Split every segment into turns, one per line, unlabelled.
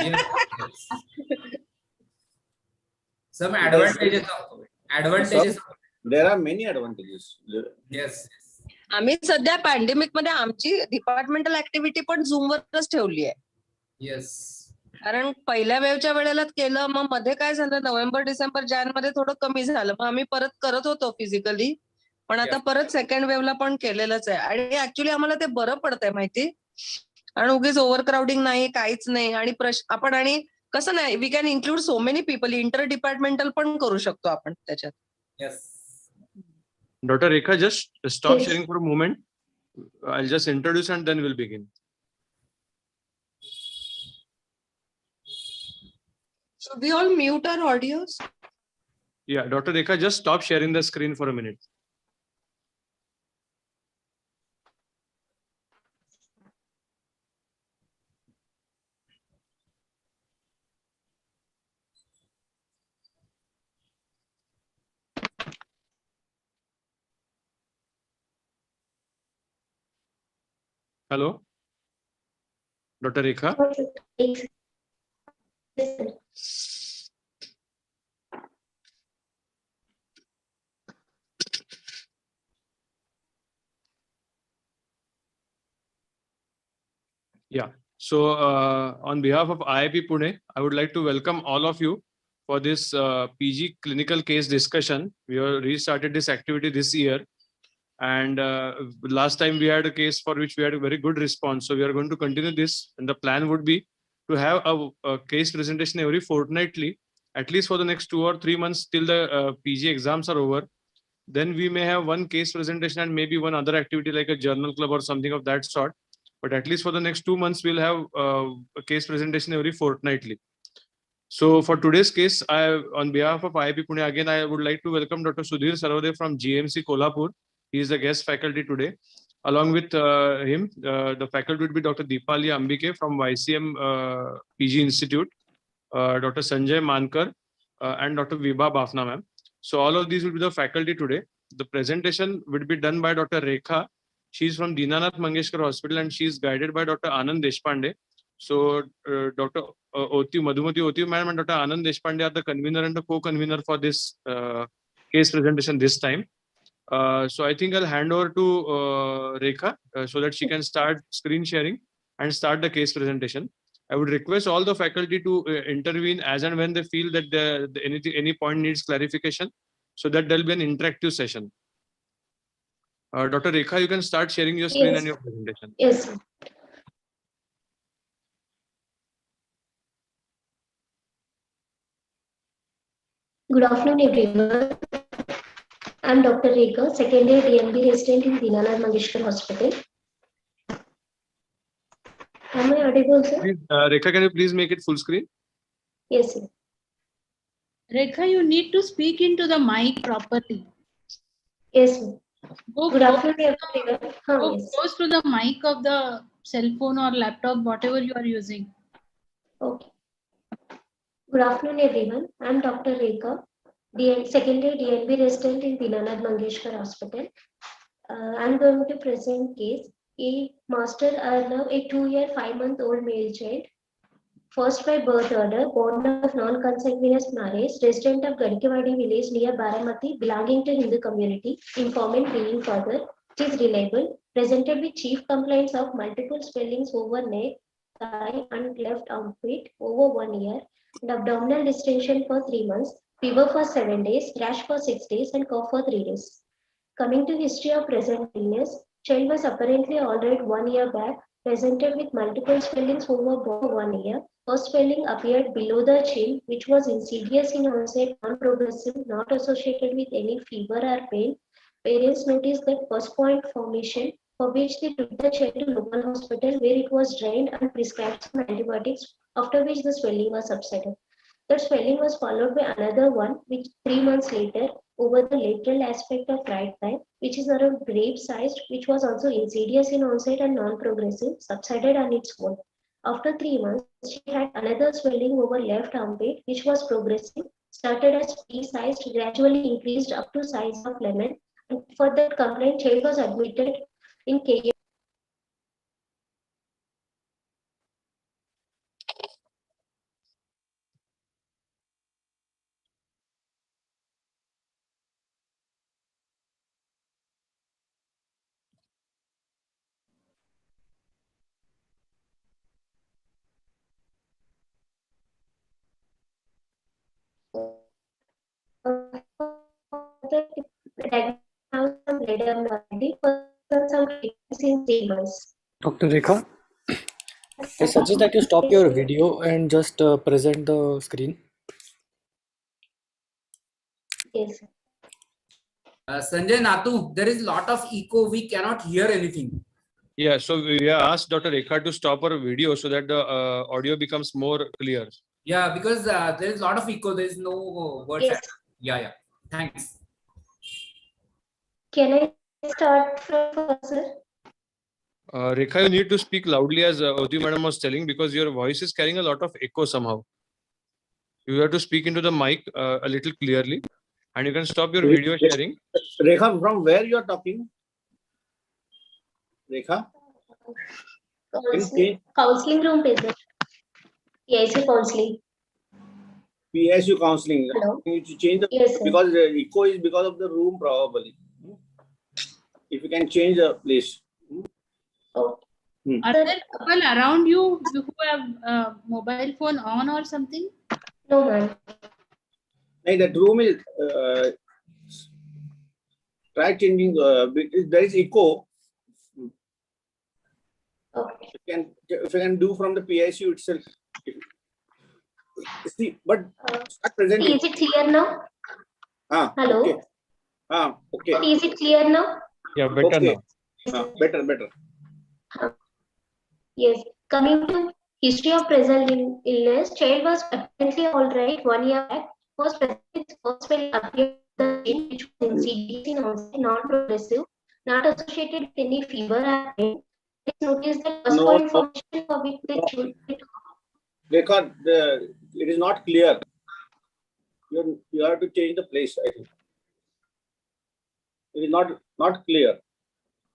Yes, yes. Some advantages.
There are many advantages.
Yes.
आम्ही सध्या pandemic मध्ये आमची डिपार्टमेंटल ऍक्टिव्हिटी पण झूम वरच ठेवली आहे.
Yes.
कारण पहिल्या वेव्हच्या वेळेलाच केलं, मग मध्ये काय झालं, नोव्हेंबर डिसेंबर जान मध्ये थोडं कमी झालं, मग आम्ही परत करत होतो फिजिकली, पण आता परत सेकंड वेव्हला पण केलेलंच आहे. आणि ऍक्च्युली आम्हाला ते बरं पडतंय माहिती, आणि उगीच ओव्हर क्राऊडिंग नाही, काहीच नाही. आणि आपण आणि कसं नाही, we can include so many people, interdepartmental पण करू शकतो आपण त्याच्यात.
Yes.
Dr. Rekha, just stop sharing for a moment. I'll just introduce and then we'll begin.
So we all mute our audios?
Yeah, Dr. Rekha, just stop sharing the screen for a minute. Hello, Dr. Rekha. Yeah. So on behalf of IIP Pune, I would like to welcome all of you for this PG clinical case discussion. We have restarted this activity this year. And last time we had a case for which we had a very good response. So we are going to continue this. And the plan would be to have a case presentation every fortnightly, at least for the next 2 or 3 months till the PG exams are over. Then we may have one case presentation and maybe one other activity like a journal club or something of that sort. But at least for the next 2 months, we'll have a case presentation every fortnightly. So for today's case, on behalf of IIP Pune, again, I would like to welcome Dr. Sudhir Sarvade from GMC Kolhapur. He is the guest faculty today. Along with him, the faculty would be Dr. Deepali Ambike from YCM PG Institute, Dr. Sanjay Mankar, and Dr. Vibha Bafna ma'am. So all of these will be the faculty today. The presentation will be done by Dr. Rekha. She's from Dinanath Mangeshkar Hospital and she's guided by Dr. Anand Deshpande. So Dr. Madhumati Otiu ma'am and Dr. Anand Deshpande are the convener and the co-convener for this case presentation this time. So I think I'll hand over to Rekha so that she can start screen sharing and start the case presentation. I would request all the faculty to intervene as and when they feel that any point needs clarification, so that there'll be an interactive session. Dr. Rekha, you can start sharing your screen and your presentation.
Yes. Good afternoon, everyone. I'm Dr. Rekha, second year DNB resident in Dinanath Mangeshkar Hospital. Am I audible, sir?
Please, Rekha, can you please make it full screen?
Yes, sir.
Rekha, you need to speak into the mic properly.
Yes, sir.
Go
Good afternoon, everyone. Yes.
close to the mic of the cell phone or laptop, whatever you are using.
Okay. Good afternoon, everyone. I'm Dr. Rekha, second year DNB resident in Dinanath Mangeshkar Hospital. I'm going to present case a Master Arnav, a 2-year 5-month-old male child, first by birth order, born of non-consanguineous marriage, resident of Gadkewadi village near Baramati, belonging to Hindu community, informant being father, it is reliable, presented with chief complaints of multiple swellings over neck, thigh and left armpit over 1 year, and abdominal distension for 3 months, fever for 7 days, rash for 6 days, and cough for 3 days. Coming to history of present illness, child was apparently alright 1 year back, presented with multiple swellings over 1 year. First swelling appeared below the chin, which was insidious in onset, non-progressive, not associated with any fever or pain. Parents noticed that first point formation, for which they took the child to local hospital where it was drained and prescribed some antibiotics, after which the swelling was subsided. The swelling was followed by another one, which 3 months later, over the lateral aspect of right thigh, which is around grape-sized, which was also insidious in onset and non-progressive, subsided on its own. After 3 months, she had another swelling over left armpit, which was progressive, started as pea-sized, gradually increased up to size of lemon. And for that complaint, child was admitted in that the diagnosis has some red abnormality for some treatments in 3 months.
Dr. Rekha, I suggest that you stop your video and just present the screen.
Yes.
Sanjay Natu, there is lot of echo. We cannot hear anything.
Yeah, so we asked Dr. Rekha to stop her video so that the audio becomes more clear.
Yeah, because there is lot of echo. There is no words.
Yes.
Yeah. Thanks.
Can I start from first, sir?
Rekha, you need to speak loudly as Oti madam was telling, because your voice is carrying a lot of echo somehow. You have to speak into the mic a little clearly, and you can stop your video sharing.
Rekha, from where you are talking? Rekha?
Counseling room पे sir. PIC counseling.
PSU counseling.
Hello.
You need to change the
Yes, sir.
because the echo is because of the room probably. If you can change the place.
Okay.
Are there people around you who have mobile phone on or something?
No, ma'am.
Hey, that room is try changing. There is echo.
Okay.
If you can do from the PSU itself. See, but start presenting.
Is it clear now? Hello.
Okay. Okay.
Is it clear now?
Yeah, better
Okay.
now.
Better.
Yes. Coming to history of present illness, child was apparently all right 1 year back. Was present with first spell appeared the pain which was insidious in onset, non-progressive, not associated with any fever or pain. Please notice that first
No,
information for which the children.
Rekha, it is not clear. You have to change the place, I think. It is not clear.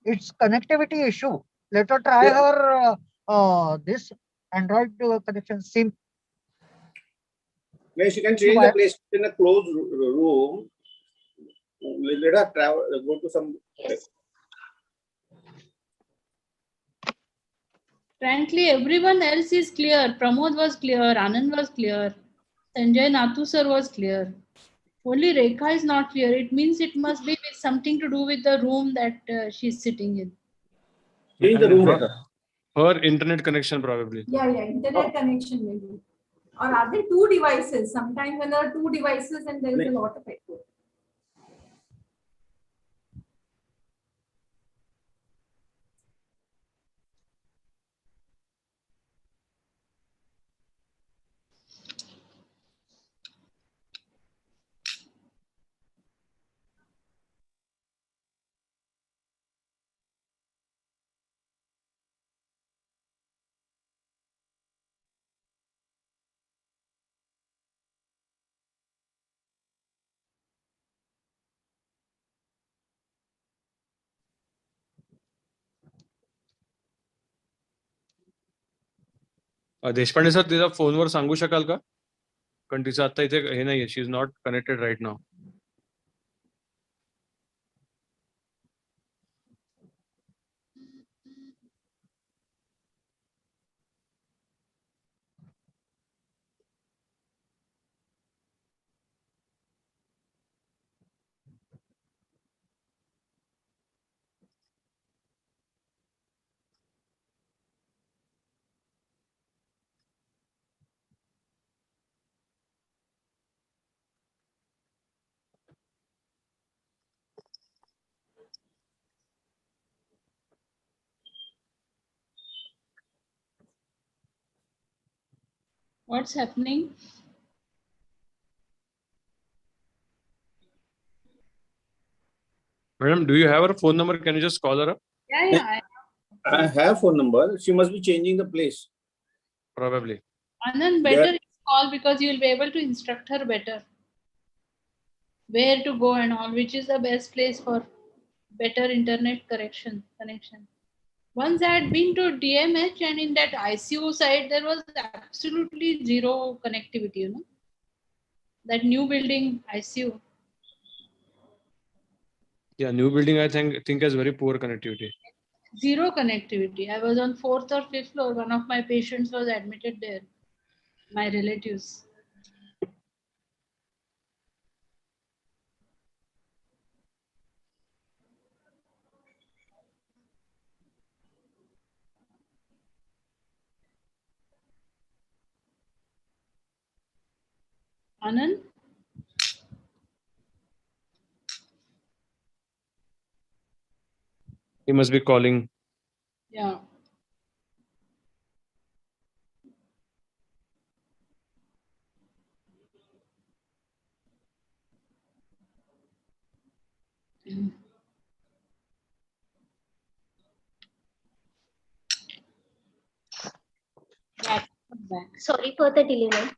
It's connectivity issue. Let her try her this Android connection SIM.
Yes, you can change the place in a closed room. Let her travel, go to some.
Yes.
Frankly, everyone else is clear. Pramod was clear. Anand was clear. Sanjay Natu sir was clear. Only Rekha is not clear. It means it must be with something to do with the room that she's sitting in.
Change the room, Rekha.
Her internet connection probably.
Yeah, internet connection maybe. Or are there two devices? Sometimes when there are two devices and there is a lot of echo.
Deshpande sir तिचा फोनवर सांगू शकाल का? कारण तिचं आता इथे हे नाहीये, she is not connected right now.
What's happening?
Madam, do you have her phone number? Can you just call her up?
Yeah.
I have phone number. She must be changing the place.
Probably.
Anand, better call because you will be able to instruct her better. Where to go and all, which is the best place for better internet connection. Once I had been to DMH and in that ICU side, there was absolutely zero connectivity, you know. That new building ICU.
Yeah, new building I think has very poor connectivity.
Zero connectivity. I was on 4th or 5th floor. One of my patients was admitted there. My relatives. Anand?
He must be calling.
Yeah. Back.
Sorry for the delay, ma'am.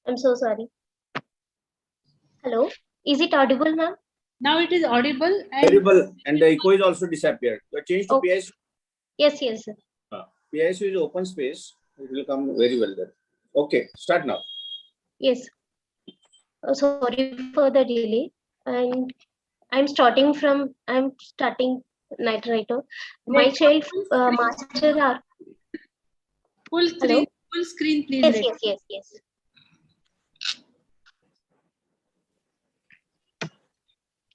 I'm so sorry. Hello, is it audible, ma'am?
Now it is audible and
Terrible. And the echo is also disappeared. You changed to
Oh.
PIC.
Yes, yes, sir.
PIC is open space. It will come very well there. Okay, start now.
Yes. Sorry for the delay. And I'm starting night writer. My
Rekha,
child
full
master are
full
Hello?
screen, please.
yes,
Rekha.
yes.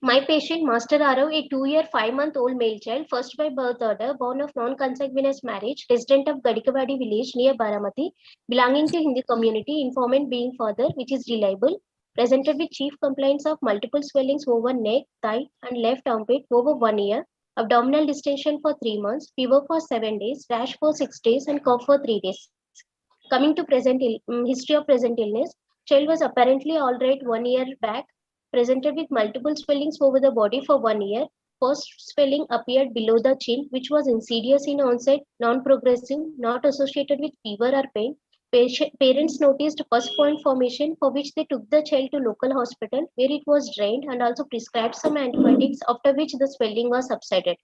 My patient, Master Arav, a 2-year, 5-month-old male child, first by birth order, born of non-consanguineous marriage, resident of Gadikawadi village near Baramati, belonging to Hindi community, informant being father, which is reliable, presented with chief complaints of multiple swellings over neck, thigh, and left armpit over 1 year, abdominal distension for 3 months, fever for 7 days, rash for 6 days, and cough for 3 days. Coming to history of present illness, child was apparently all right 1 year back, presented with multiple swellings over the body for 1 year. First swelling appeared below the chin, which was insidious in onset, non-progressive, not associated with fever or pain. Parents noticed first point formation, for which they took the child to local hospital, where it was drained and also prescribed some antibiotics, after which the swelling was subsided.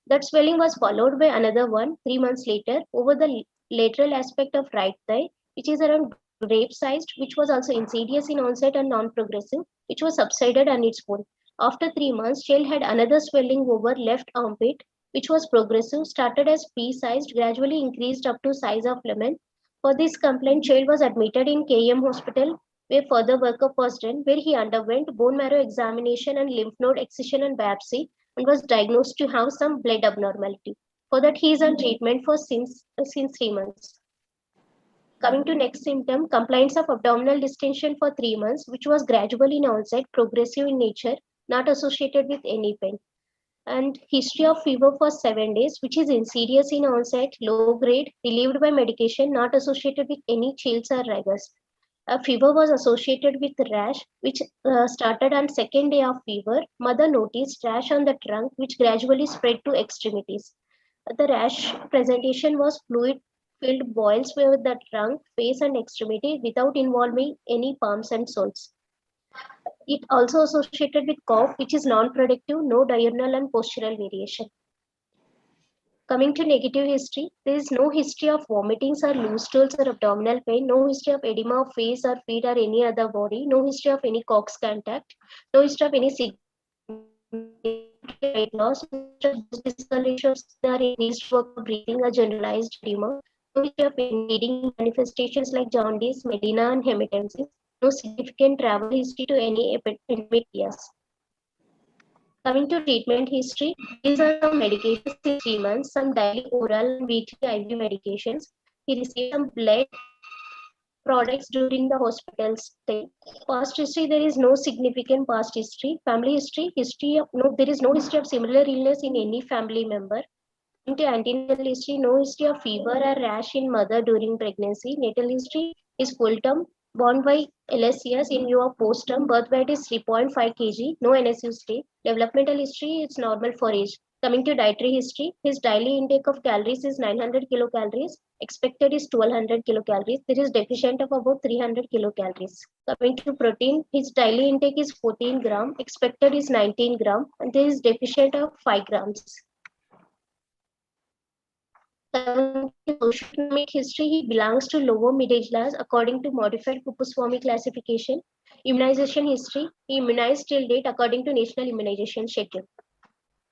That swelling was followed by another one 3 months later over the lateral aspect of right thigh, which is around grape-sized, which was also insidious in onset and non-progressive, which was subsided on its own. After 3 months, child had another swelling over left armpit, which was progressive, started as pea-sized, gradually increased up to size of lemon. For this complaint, child was admitted in KM hospital, where further workup was done, where he underwent bone marrow examination and lymph node excision and biopsy, and was diagnosed to have some blood abnormality. For that, he is on treatment for since 3 months. Coming to next symptom, complaints of abdominal distension for 3 months, which was gradual in onset, progressive in nature, not associated with any pain. And history of fever for 7 days, which is insidious in onset, low grade, relieved by medication, not associated with any chills or rigors. A fever was associated with rash, which started on second day of fever. Mother noticed rash on the trunk, which gradually spread to extremities. The rash presentation was fluid-filled boils with the trunk, face, and extremity without involving any palms and soles. It also associated with cough, which is non-productive, no diurnal and postural variation. Coming to negative history, there is no history of vomitings or loose stools or abdominal pain, no history of edema of face or feet or any other body, no history of any cox contact, no history of any weight loss, discolorations or increased work of breathing or generalized edema, no history of bleeding manifestations like jaundice, melena, and hematemesis, no significant travel history to any endemic areas. Coming to treatment history, these are some medications in 3 months, some daily oral and weekly IV medications. He received some blood products during the hospital stay. Past history, there is no significant past history. Family history, there is no history of similar illness in any family member. Into antenatal history, no history of fever or rash in mother during pregnancy. Natal history is full term, born by LSCS in view of post term. Birth weight is 3.5 kg, no NSU stay. Developmental history is normal for age. Coming to dietary history, his daily intake of calories is 900 kilocalories. Expected is 1200 kilocalories. There is deficient of about 300 kilocalories. Coming to protein, his daily intake is 14 gram. Expected is 19 gram, and there is deficient of 5 grams. Socioeconomic history, he belongs to lower middle class according to modified Kupuswamy classification. Immunization history, he immunized till date according to national immunization schedule.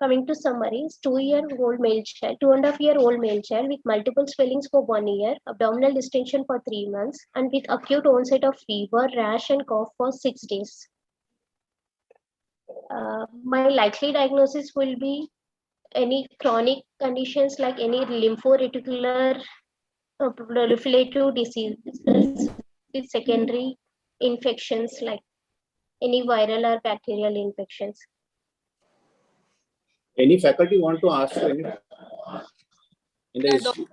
Coming to summaries, 2-year-old male child, 2.5-year-old male child with multiple swellings for 1 year, abdominal distension for 3 months, and with acute onset of fever, rash, and cough for 6 days. My likely diagnosis will be any chronic conditions like any lymphoreticular proliferative disease with secondary infections like any viral or bacterial infections.
Any faculty want to ask you any? In the
Yeah,
history?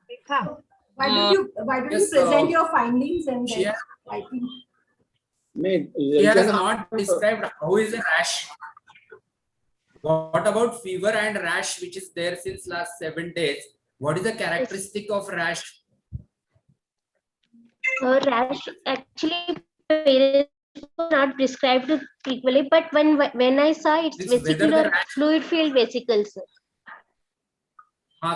Why don't you
yes,
present your findings and
she
then
has,
I think
May,
she has not described how is a rash. What about fever and rash, which is there since last 7 days? What is the characteristic of rash?
Rash actually parents were not prescribed equally, but when I saw it's
This whether the
vesicular
rash-
fluid filled vesicles.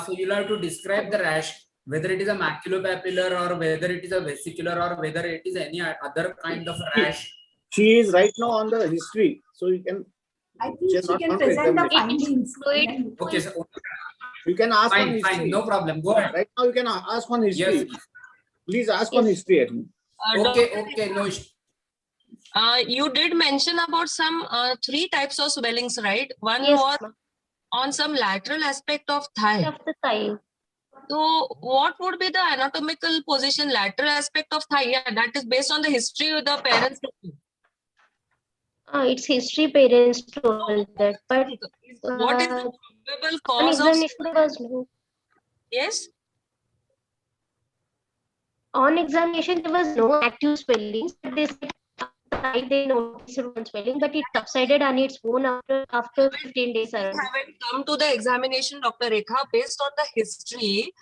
So you'll have to describe the rash, whether it is a maculopapular or whether it is a vesicular or whether it is any other kind of rash.
She is right now on the history, so you can.
I
She
think
has
she
not
can
gone to
present the
examination.
findings.
Fluid.
and then-
Okay, so
You can ask on
fine,
history.
fine, no problem. Go ahead.
Right now, you can ask on history.
Yes.
Please ask on
Yes.
history. At least.
Okay, no issue.
You did mention about some 3 types of swellings, right? One
Yes,
was
ma'am.
on some lateral aspect of thigh.
Of the thigh.
So what would be the anatomical position, lateral aspect of thigh? Yeah, that is based on the history of the parents.
It's history parents told that, but
What is the probable
on
cause of
examination there was no.
yes?
On examination there was no active swellings. They said they noticed one swelling, but it subsided on its own after 15 days around.
Haven't come to the examination, Dr. Rekha, based on the history.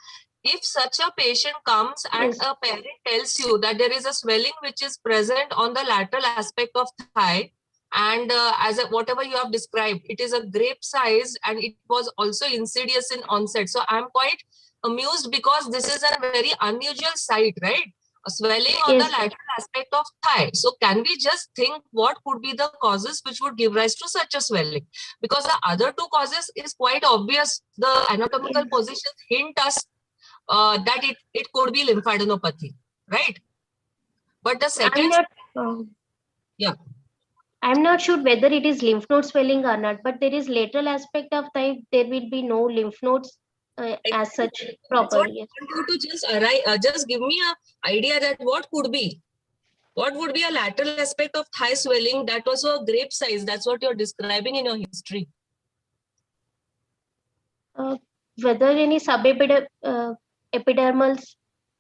If such a patient comes and
Yes.
a parent tells you that there is a swelling which is present on the lateral aspect of thigh, and whatever you have described, it is a grape size and it was also insidious in onset. So I'm quite amused because this is a very unusual sight, right? A swelling on
Yes,
the lateral aspect of thigh. So can we just think what could be the causes which would give rise to such a swelling? Because the other 2 causes is quite obvious. The anatomical positions hint us that it could be lymphadenopathy, right? But the
I'm
second,
not.
Yeah.
I'm not sure whether it is lymph node swelling or not, but there is lateral aspect of thigh. There will be no lymph nodes as such
that's what
properly.
I want you to just give me a idea that what would be. What would be a lateral aspect of thigh swelling that was a grape size? That's what you're describing in your history.
Whether any epidermal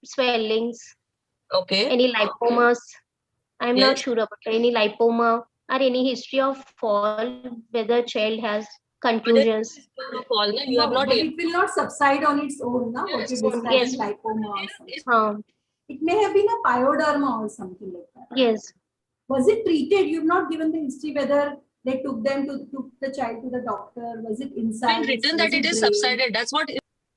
swellings,
Okay.
any lipomas. I'm not
Yes.
sure about any lipoma or any history of fall, whether child has contusions.
Fall, no? You have
No,
not
but it will not subside on its own, na? What
Yes.
you described
Yes.
lipoma or something. It may have been a pyoderma or something like that.
Yes.
Was it treated? You've not given the history whether they took the child to the doctor. Was it inside?
been written that it is
brain?
subsided. That's what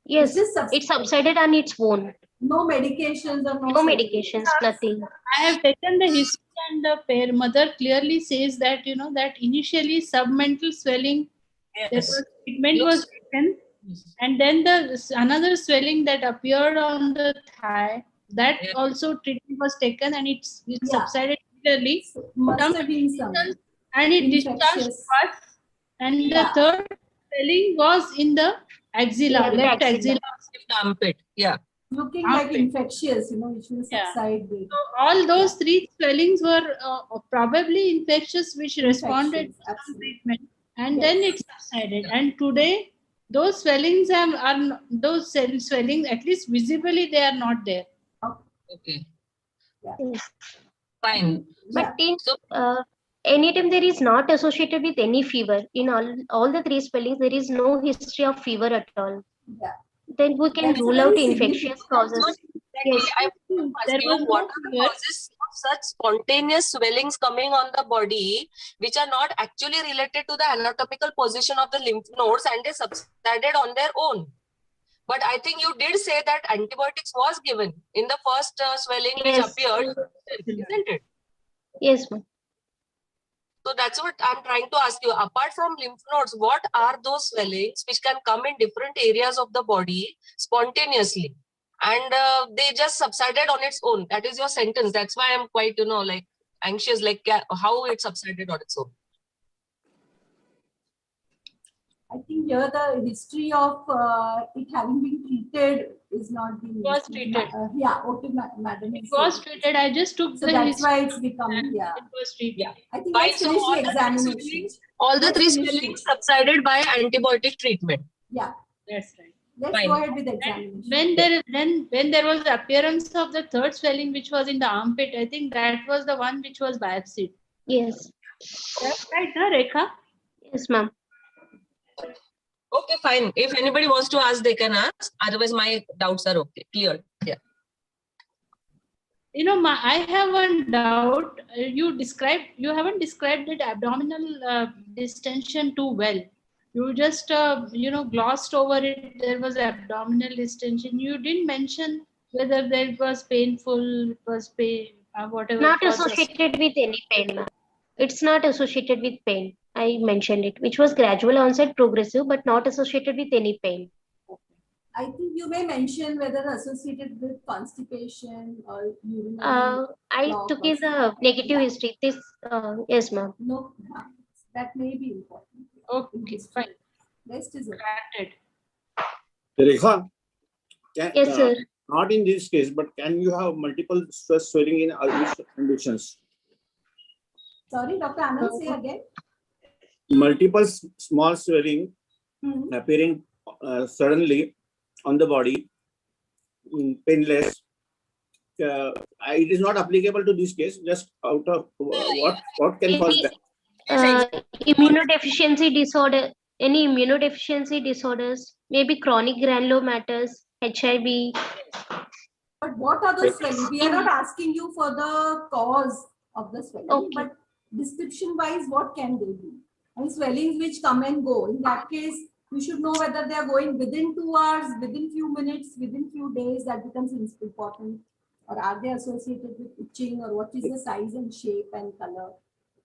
Yes,
Is this
it subsided on its own.
No medications or
No medications, nothing.
I have taken the history and the mother clearly says that, that initially submental swelling, treatment was taken, and then another swelling that appeared on the thigh, that also treatment was taken and it subsided clearly.
Must have been some.
And it discharged
infectious.
first, and the third swelling was in the axilla,
Yeah,
left
axilla.
axilla.
armpit. Yeah.
Looking like
Armpit.
infectious, which will
Yeah.
subside with
So all those 3 swellings were probably infectious, which responded
infections.
to some
Absolutely.
treatment, and
Yes.
then it subsided. And today, those swellings those swellings, at least visibly, they are not there.
Okay.
Yes.
Fine.
But in
So
anytime there is not associated with any fever, in all the 3 spellings, there is no history of fever at all.
Yeah.
Then we can
That's
rule
very
out
significant.
infectious causes. Yes.
I want to
There
ask you,
was no
what are the
fever.
causes of such spontaneous swellings coming on the body, which are not actually related to the anatomical position of the lymph nodes and they subsided on their own? But I think you did say that antibiotics was given in the first swelling which
Yes.
appeared, isn't it?
Yes, ma'am.
So that's what I'm trying to ask you. Apart from lymph nodes, what are those swellings which can come in different areas of the body spontaneously? And they just subsided on its own. That is your sentence. That's why I'm quite, anxious, how it subsided on its own.
I think here the history of it having been treated is not being.
Was treated.
Yeah, okay, madam.
It was treated. I just took
So
the
that's
history.
why it's become, yeah.
It was treated.
Yeah, I think
Fine,
let's
so
finish
all
the
the three
examination.
swellings- All the
Let's
three
finish
swellings
it.
subsided by antibiotic treatment.
Yeah,
That's right.
let's
Fine.
go ahead with the examination.
When there was the appearance of the third swelling, which was in the armpit, I think that was the one which was biopsied.
Yes,
That's right, huh, Rekha?
yes, ma'am.
Okay, fine. If anybody wants to ask, they can ask. Otherwise, my doubts are okay. Clear. Yeah.
You know, I have one doubt. You haven't described that abdominal distension too well. You just, glossed over it. There was abdominal distension. You didn't mention whether it was painful, it was pain, whatever.
Not
it was
associated with any pain, ma'am. It's not associated with pain. I mentioned it, which was gradual onset, progressive, but not associated with any pain.
I think you may mention whether associated with constipation or urinary.
I
block
took
or
in the negative history. This, yes, ma'am.
No, that may be important.
Okay, fine.
Rest is okay.
Granted.
Rekha,
Yes, sir.
not in this case, but can you have multiple stress swelling in other conditions?
Sorry, Dr. Anand, say again.
Multiple small swelling
Hmm.
appearing suddenly on the body, painless. It is not applicable to this case. Just out of what can cause that?
Immunodeficiency disorder, any immunodeficiency disorders, maybe chronic granulomatous, HIV.
But what are the swelling? We are not asking you for the cause of the swelling,
Okay.
but description wise, what can they be? And swellings which come and go. In that case, you should know whether they are going within 2 hours, within few minutes, within few days. That becomes important. Or are they associated with itching, or what is the size and shape and color?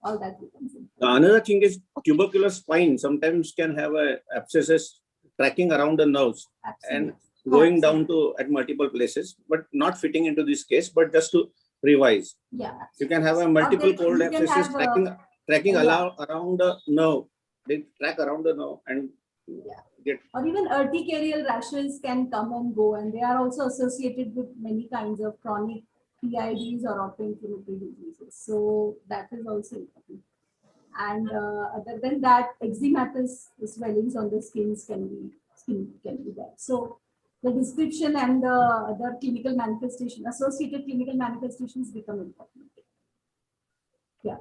All that becomes important.
Another thing is tubercular spine sometimes can have abscesses tracking around the nerves and going down to at multiple places, but not fitting into this case. But just to revise,
Yeah.
you can have a multiple cold
you can
abscesses
have,
tracking
yeah.
around the nerve. They track around the nerve and
Yeah.
get.
Or even urticarial rashes can come and go, and they are also associated with many kinds of chronic PIDs or autoinflammatory diseases. So that is also important. And other than that, eczematous swellings on the skin can be there. So the description and the other clinical manifestation, associated clinical manifestations become important. Yeah.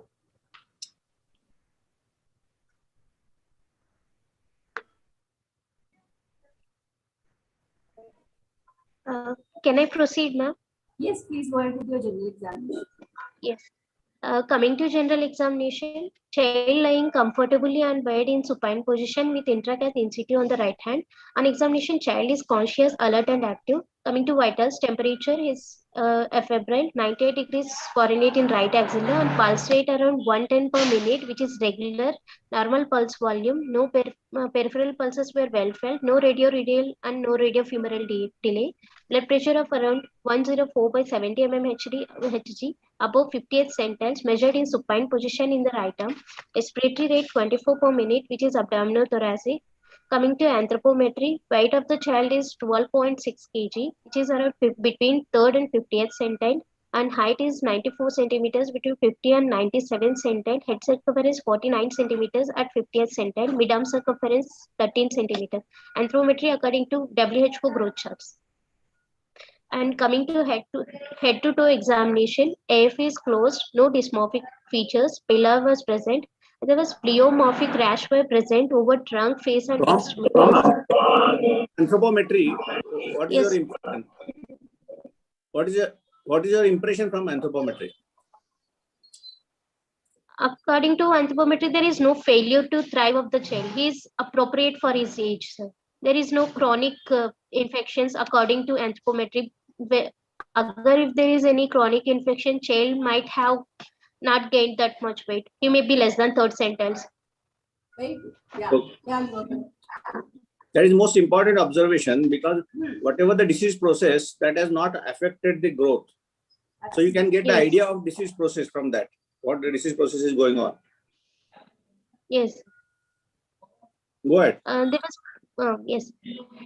Can I proceed, ma'am?
Yes, please go ahead with your general examination.
Yes. Coming to general examination, child lying comfortably on bed in supine position with intracath in situ on the right hand. On examination, child is conscious, alert and active. Coming to vitals, temperature is febrile, 98 degrees Fahrenheit in right axilla, and pulse rate around 110 per minute, which is regular. Normal pulse volume, no peripheral pulses were well felt, no radioradial and no radiofemoral delay. Blood pressure of around 104 by 70 mmHg, above 58th centile, measured in supine position in the right arm. Respiratory rate 24 per minute, which is abdominothoracic. Coming to anthropometry, weight of the child is 12.6 kg, which is around between 3rd and 50th centile, and height is 94 centimeters between 50 and 97 centile. Head circumference 49 centimeters at 50th centile. Mid-arm circumference 13 centimeters. Anthropometry according to WHO growth charts. And coming to head to toe examination, AF is closed, no dysmorphic features, pillar was present. There was pleomorphic rash were present over trunk, face, and
From
extremities.
anthropometry, what is
Yes.
your impression? What is your impression from anthropometry?
According to anthropometry, there is no failure to thrive of the child. He is appropriate for his age, sir. There is no chronic infections according to anthropometry. If there is any chronic infection, child might have not gained that much weight. He may be less than 3rd centiles.
Very good. Yeah.
Okay.
Yeah, you are right.
That is most important observation, because whatever the disease process, that has not affected the growth. So you can get the
Yes.
idea of disease process from that, what the disease process is going on.
Yes.
Go ahead.
There was, yes,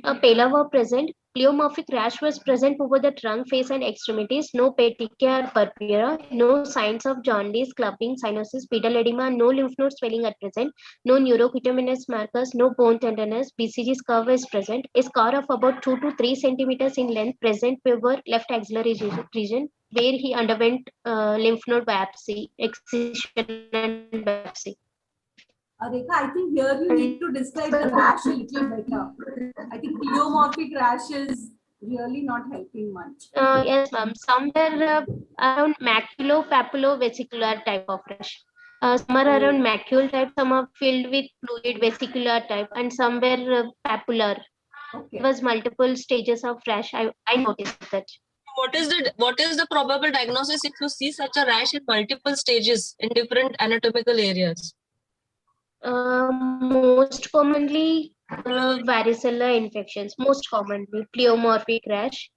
pala were present. Pleomorphic rash was present over the trunk, face, and extremities. No petechia or purpura. No signs of jaundice, clubbing, cyanosis, pedal edema. No lymph node swelling at present. No neurocutaneous markers. No bone tenderness. BCG scar is present. A scar of about 2 to 3 centimeters in length present over left axillary region where he underwent lymph node biopsy, excision, and biopsy.
Rekha, I think here you need to describe the rash a little better. I think pleomorphic rash is really not helping much.
Yes, ma'am. Some were around maculo-papulo-vesicular type of rash. Some are around macule type, some are filled with fluid vesicular type, and some were papular.
Okay.
There was multiple stages of rash. I noticed that.
What is the probable diagnosis if you see such a rash in multiple stages in different anatomical areas?
Most commonly, varicella infections. Most commonly, pleomorphic rash.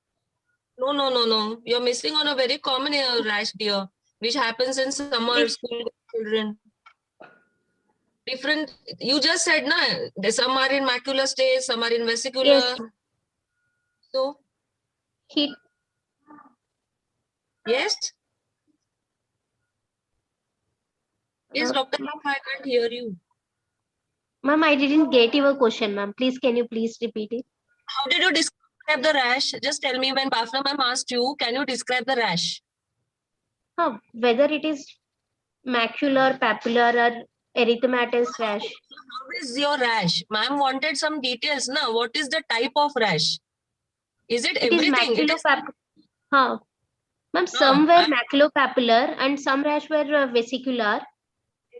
No. You're missing on a very common rash, dear, which happens in summer school children. Different. You just said, na, some are in macular stage, some are in vesicular.
Yes.
So,
He
yes. Yes, Dr. I can't hear you.
Ma'am, I didn't get your question, ma'am. Please, can you please repeat it?
How did you describe the rash? Just tell me when Bafna ma'am asked you, can you describe the rash?
Whether it is macular, papular, or erythematous rash.
How is your rash? Ma'am wanted some details. Na? What is the type of rash? Is it
It is
everything? It is
maculopapular. Ma'am, some were maculopapular and some rash were vesicular.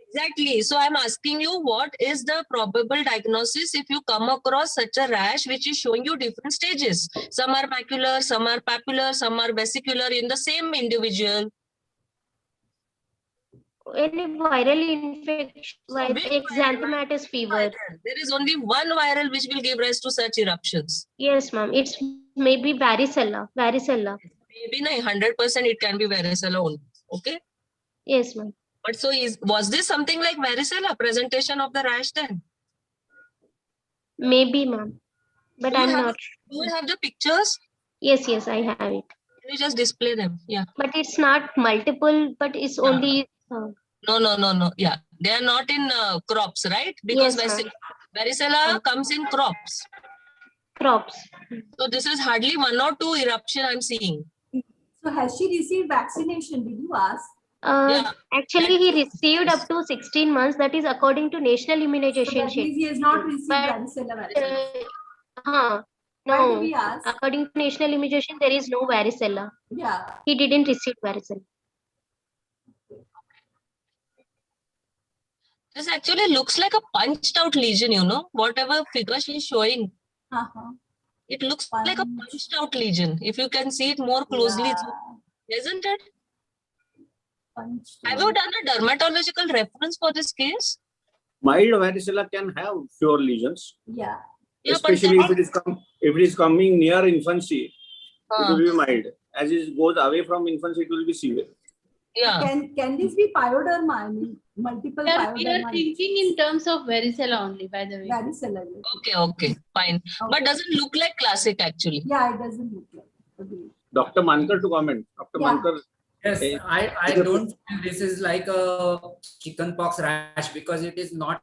Exactly. So I'm asking you, what is the probable diagnosis if you come across such a rash which is showing you different stages? Some are macular, some are papular, some are vesicular in the same individual.
Any viral infection,
Which
xanthomatous fever.
There is only one viral which will give rise to such eruptions.
Yes, ma'am. It's maybe varicella. Varicella.
Maybe 100% it can be varicella only. Okay.
Yes, ma'am.
But so was this something like varicella presentation of the rash then?
Maybe, ma'am. But
Do you
I'm
have-
not.
Do you have the pictures?
Yes, I have it.
Can you just display them? Yeah.
But it's not multiple, but it's
Yeah.
only.
No. Yeah. They are not in crops, right? Because
Yes, ma'am.
varicella comes in crops.
Crops.
So this is hardly 1 or 2 eruption I'm seeing.
So has she received vaccination? Did you ask?
Yeah.
Actually, he received up to 16 months. That is according to national
So
immunization
that
schedule.
means he has not received
But,
varicella vaccine.
Why do
No.
we ask? According to national immunization, there is no varicella.
Yeah.
He didn't receive varicella.
This actually looks like a punched out lesion, you know, whatever figure she's showing. It looks like a punched out lesion. If you can see it more closely, isn't it? Have you done a dermatological reference for this case?
Mild varicella can have fewer lesions.
Yeah.
Especially if it is coming near infancy, it will be mild. As it goes away from infancy, it will be severe.
Yeah.
Can this be pyoderma? I mean, multiple
We
pyoderma.
are thinking in terms of varicella only, by the way.
Varicella.
Okay, fine. But doesn't look like classic actually.
Yeah, it doesn't look like. Agreed.
Dr. Mankar to comment. Dr.
Yeah.
Mankar.
Yes, I don't feel this is like a chickenpox rash because it is not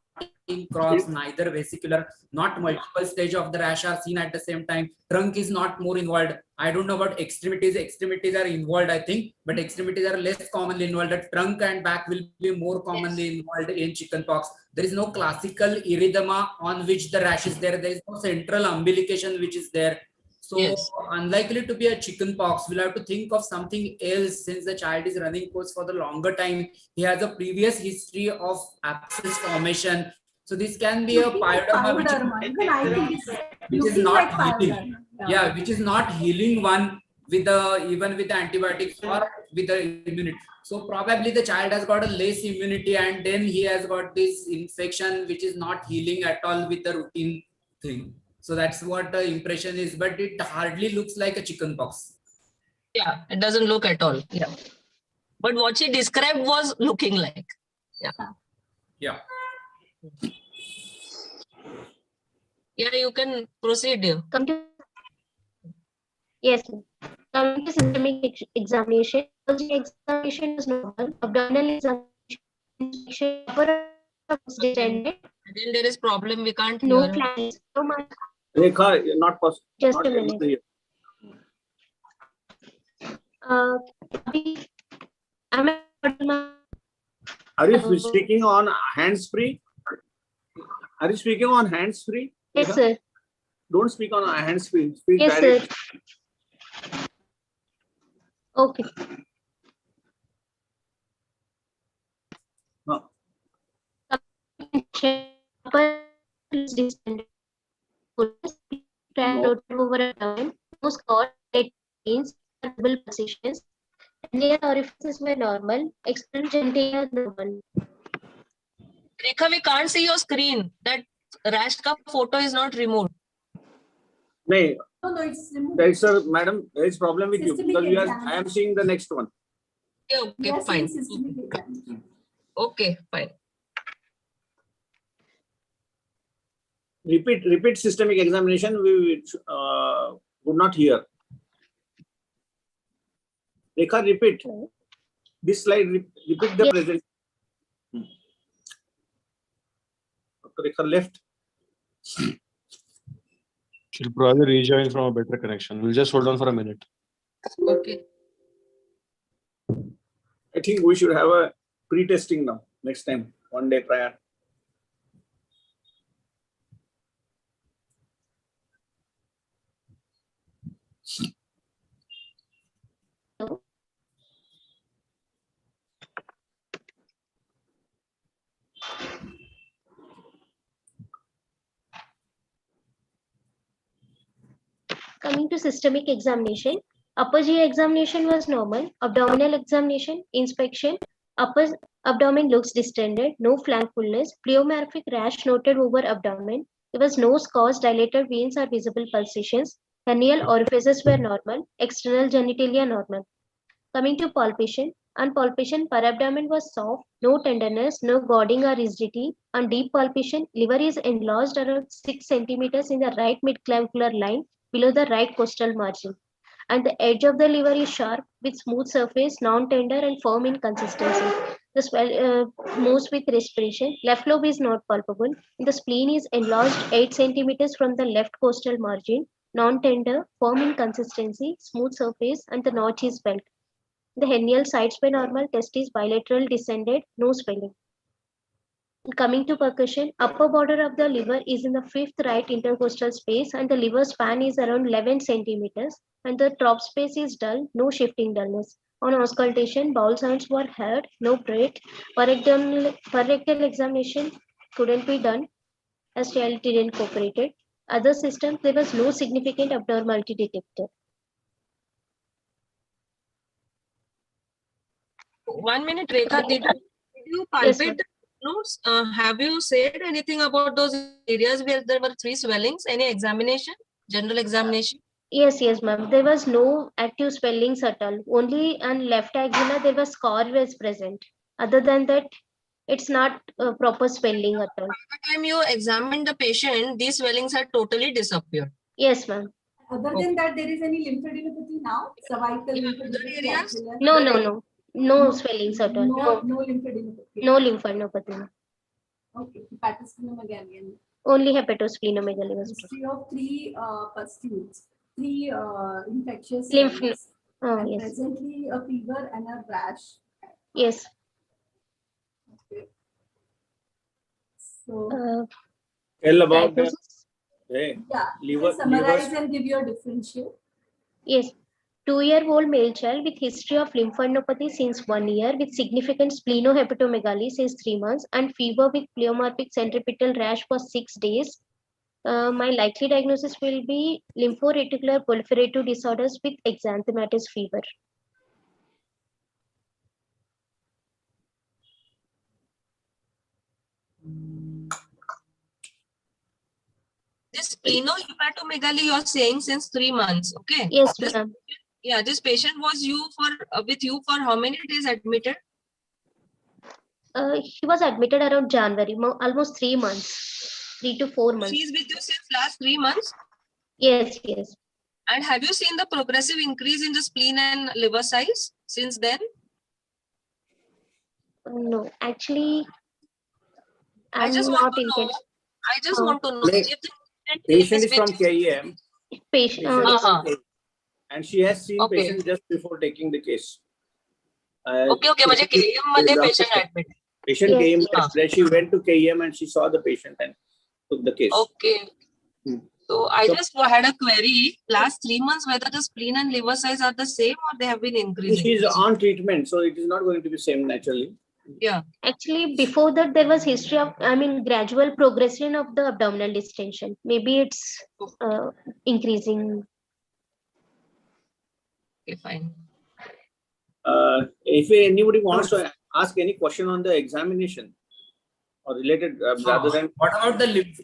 in crops, neither vesicular, not multiple stage of the rash are seen at the same time. Trunk is not more involved. I don't know about extremities. Extremities are involved, I think, but extremities are less commonly involved. The trunk and back will be more commonly involved in chickenpox. There is no classical erythema on which the rash is there. There is no central umbilication which is there. So unlikely to be a chicken pox. We'll have to think of something else since the child is running course for the longer time. He has a previous history of abscess formation. So this can be a pyoderma which is not healing. Yeah, which is not healing one with the even with the antibiotics or with the immunity. So probably the child has got a less immunity and then he has got this infection which is not healing at all with the routine thing. So that's what the impression is, but it hardly looks like a chicken pox.
Yeah, it doesn't look at all. Yeah. But what she described was looking like. Yeah.
Yeah.
Yeah, you can proceed. Dear.
Come to yes, ma'am. Coming to systemic examination, examination is normal. Abdominal examination, upper distended,
Again, there is problem. We can't
no
hear.
flanks, no mark.
Rekha, not possible.
Just
Not
a
able to
minute.
hear.
Am I audible, ma'am?
Are you speaking on hands free? Are you speaking on hands free?
Yes, sir.
Don't speak on hands free. Speak
Yes,
direct.
sir. Okay.
No.
Upper is distended.
No.
Over a time, no score, it means double positions. Near orifices were normal, external genitalia normal.
Rekha, we can't see your screen. That rash ka photo is not removed.
No,
No, it's removed.
there is a madam. There is problem with you
Systemic
because you are.
exam.
I am seeing the next one.
Okay, okay,
Yes,
fine.
systemic examination.
Okay, fine.
Repeat systemic examination. We would not hear. Rekha, repeat. This slide. Repeat the
Yes.
present. Dr. Rekha left.
She'll probably rejoin from a better connection. We'll just hold on for a minute.
Okay.
I think we should have a pre-testing now. Next time, one day prior.
Coming to systemic examination, upper GI examination was normal. Abdominal examination, inspection, upper abdomen looks distended, no flank fullness, pleomorphic rash noted over abdomen. There was no scars, dilated veins or visible pulsations. Hernial orifices were normal. External genitalia normal. Coming to palpation, on palpation, parabdomen was soft, no tenderness, no gouging or rigidity. On deep palpation, liver is enlarged around 6 centimeters in the right midclavicular line below the right costal margin. And the edge of the liver is sharp with smooth surface, non-tender and firm in consistency. The swell moves with respiration. Left lobe is not palpable. The spleen is enlarged 8 centimeters from the left costal margin, non-tender, firm in consistency, smooth surface, and the notch is belt. The hernial sides were normal, testis bilateral descended, no swelling. Coming to percussion, upper border of the liver is in the fifth right intercostal space and the liver span is around 11 centimeters and the top space is dull, no shifting dullness. On auscultation, bowel sounds were heard, no breath. Per rectal examination couldn't be done as child didn't cooperate. Other systems, there was no significant abnormality detected.
1 minute, Rekha, did you
Yes,
palpate the nodes? Have you said anything about those areas where there were 3 swellings? Any examination? General examination?
Yes, ma'am. There was no active swellings at all. Only on left axilla there was scar was present. Other than that, it's not proper swelling at all.
By the time you examined the patient, these swellings had totally disappeared.
Yes, ma'am.
Other than that, there is any lymphadenopathy now? Cervical
Yeah,
lymphadenopathy,
other areas?
axillary?
No. No swellings at all.
No lymphadenopathy.
No lymphadenopathy.
Okay. Hepatosplenomegaly.
Only hepatosplenomegaly was present.
History of 3 pustules, 3 infectious
Lymph
cells, and
yes.
presently a fever and a rash.
Yes.
Okay. So
Tell about the
diagnosis?
yeah,
liver.
summarize and give your differential.
Yes. 2-year-old male child with history of lymphadenopathy since 1 year with significant splenohepatomegaly since 3 months and fever with pleomorphic centripetal rash for 6 days. My likely diagnosis will be lymphoreticular proliferative disorders with exanthematous fever.
This splenohepatomegaly you're saying since 3 months, okay?
Yes,
This,
ma'am.
yeah, this patient was with you for how many days admitted?
He was admitted around January, almost 3 months. 3 to 4 months.
She's with you since last 3 months.
Yes, yes.
And have you seen the progressive increase in the spleen and liver size since then?
No, actually,
I
I'm
just
not
want to know.
interested.
I just
Oh.
want to know
Like,
if the
Patient is from KEM.
Patient,
Patient is from
Uh-huh.
KEM, and she has seen
Okay.
patient just before taking the case.
Okay, म्हणजे KEM मध्ये patient admit.
Patient
Yes,
came,
yes.
then she went to KEM and she saw the patient and took the case.
Okay.
Hmm.
So I
So-
just had a query. Last 3 months, whether the spleen and liver size are the same or they have been increasing.
She is on treatment, so it is not going to be same naturally.
actually, before that, there was history of, gradual progression of the abdominal distension. Maybe it's increasing.
Okay, fine.
If anybody wants to ask any question on the examination or related, rather than
What about the lymph?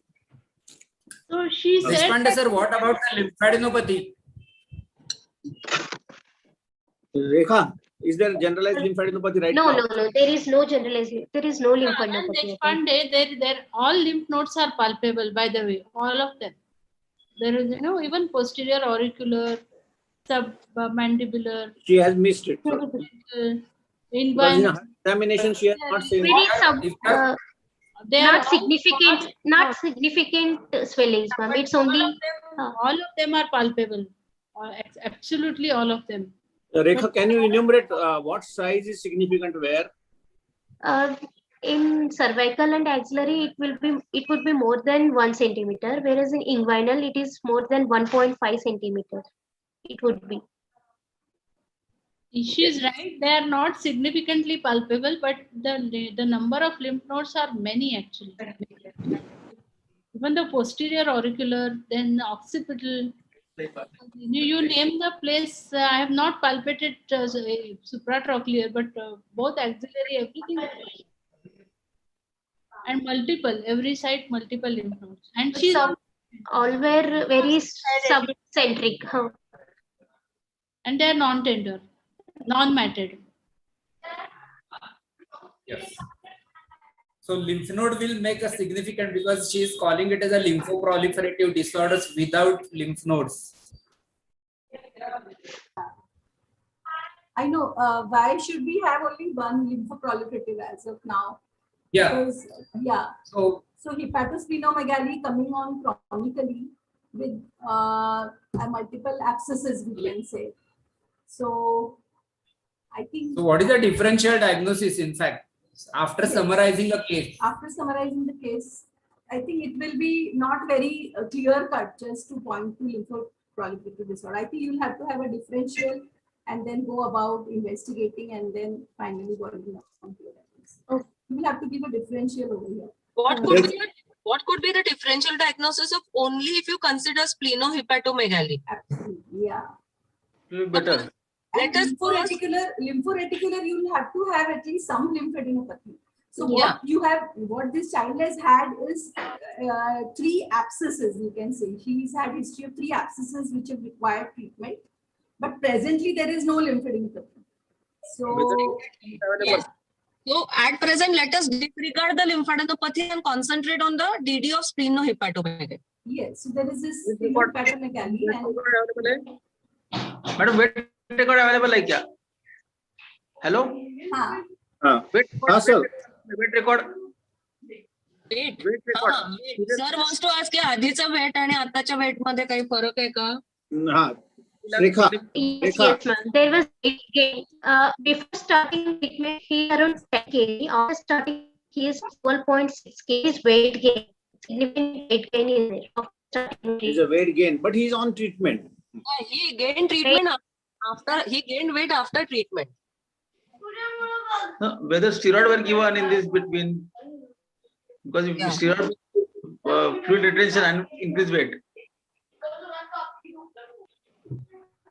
So she said
Deshpande
that
sir, what about the lymphadenopathy?
Rekha, is there generalized lymphadenopathy right
No,
now?
no. There is no generalized. There is no
Anand
lymphadenopathy. at all.
Deshpande, there all lymph nodes are palpable, by the way, all of them. There is, even posterior auricular, submandibular,
She has missed it.
because in
Because in
one,
her examination, she has not seen
Very
If you are-
they are
not
all
significant,
small.
not significant swellings, ma'am. It's only
All of them are palpable. Absolutely all of them.
Rekha, can you enumerate what size is significant where?
in cervical and axillary. It would be more than 1 centimeter, whereas in inguinal it is more than 1.5 centimeters. It would be.
She is right. They are not significantly palpable, but the number of lymph nodes are many actually. Even the posterior auricular, then occipital. You name the place. I have not palpated supratrochlear, but both axillary, everything. And multiple, every side, multiple lymph nodes. And she's
All were very subcentric. Huh?
and they are non-tender, non-matted.
Yes. So lymph node will make a significant because she is calling it as a lymphoproliferative disorders without lymph nodes.
I know. Why should we have only one lymphoproliferative as of now?
Yeah.
Because, yeah.
So
So hepatosplenomegaly coming on chronically with multiple abscesses, we can say. So I think
what is the differential diagnosis in fact after summarizing a case?
after summarizing the case, I think it will be not very clear cut just to point to lymphoproliferative disorder. I think you'll have to have a differential and then go about investigating and then finally going on to it. You will have to give a differential over here.
What could be the differential diagnosis of only if you consider splenohepatomegaly?
Absolutely, yeah.
Better.
And
Let us
lymphoreticular, you'll have to have at least some lymphadenopathy. So
Yeah.
what this child has had is 3 abscesses, you can say. He's had history of 3 abscesses which have required treatment. But presently there is no lymphadenopathy. So,
Yes. So at present, let us disregard the lymphadenopathy and concentrate on the DD of splenohepatomegaly.
yes, so there is this hepatomegaly and
madam weight record available है क्या? Hello
sir.
Weight record
Wait.
record.
Sir wants to ask आधीचा weight आणि आताच्या wait मध्ये काही फरक आहे का?
Rekha,
Yes,
Rekha.
yes, ma'am. There was weight gain. Before starting treatment, he around 10 kg. After starting, he is 12.6 kg. His weight gain, significant weight gain is there. After starting
It's
treatment.
a weight gain, but he is on treatment.
He gained treatment after he gained weight after treatment.
Whether steroid were given in this between, because if
Yeah.
steroid fluid retention and increase weight.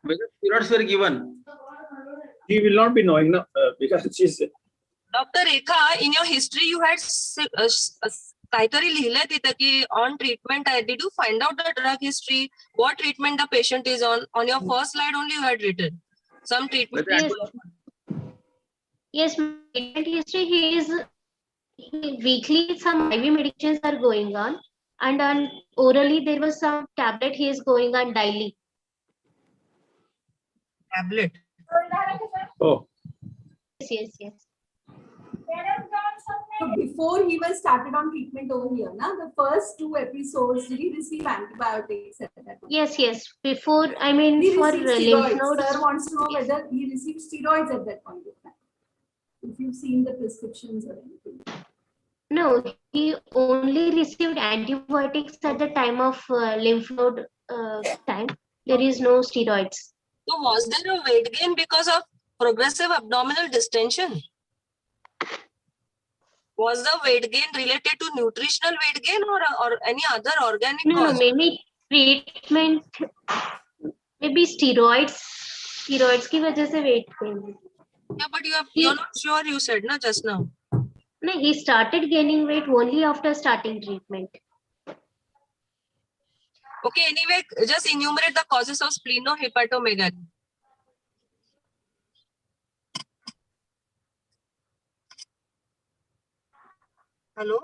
Whether steroids were given.
He will not be knowing no, because she's.
Dr. Rekha, in your history, you had काहीतरी लिहिलंय तिथे की on treatment आहे. Did you find out the drug history? What treatment the patient is on? On your first slide only you had written some treatment.
Yes. Yes, ma'am. Treatment history. Weekly some IV medications are going on. And on orally there was some tablet he is going on daily.
Tablet.
Oh,
Yes.
So before he was started on treatment over here, na, the first 2 episodes, did he receive antibiotics at that point?
Yes. Before, I mean,
He
for
received
lymph
steroids.
nodes.
Sir wants to know whether he received steroids at that point of time. If you've seen the prescriptions or anything.
No, he only received antibiotics at the time of lymph node time. There is no steroids.
So was there a weight gain because of progressive abdominal distension? Was the weight gain related to nutritional weight gain or any other organic
No,
cause?
maybe treatment, maybe steroids. Steroids की वजह से weight gain.
Yeah, but you're not sure, you said na just now.
No, he started gaining weight only after starting treatment.
Okay, anyway, just enumerate the causes of splenohepatomegaly. Hello?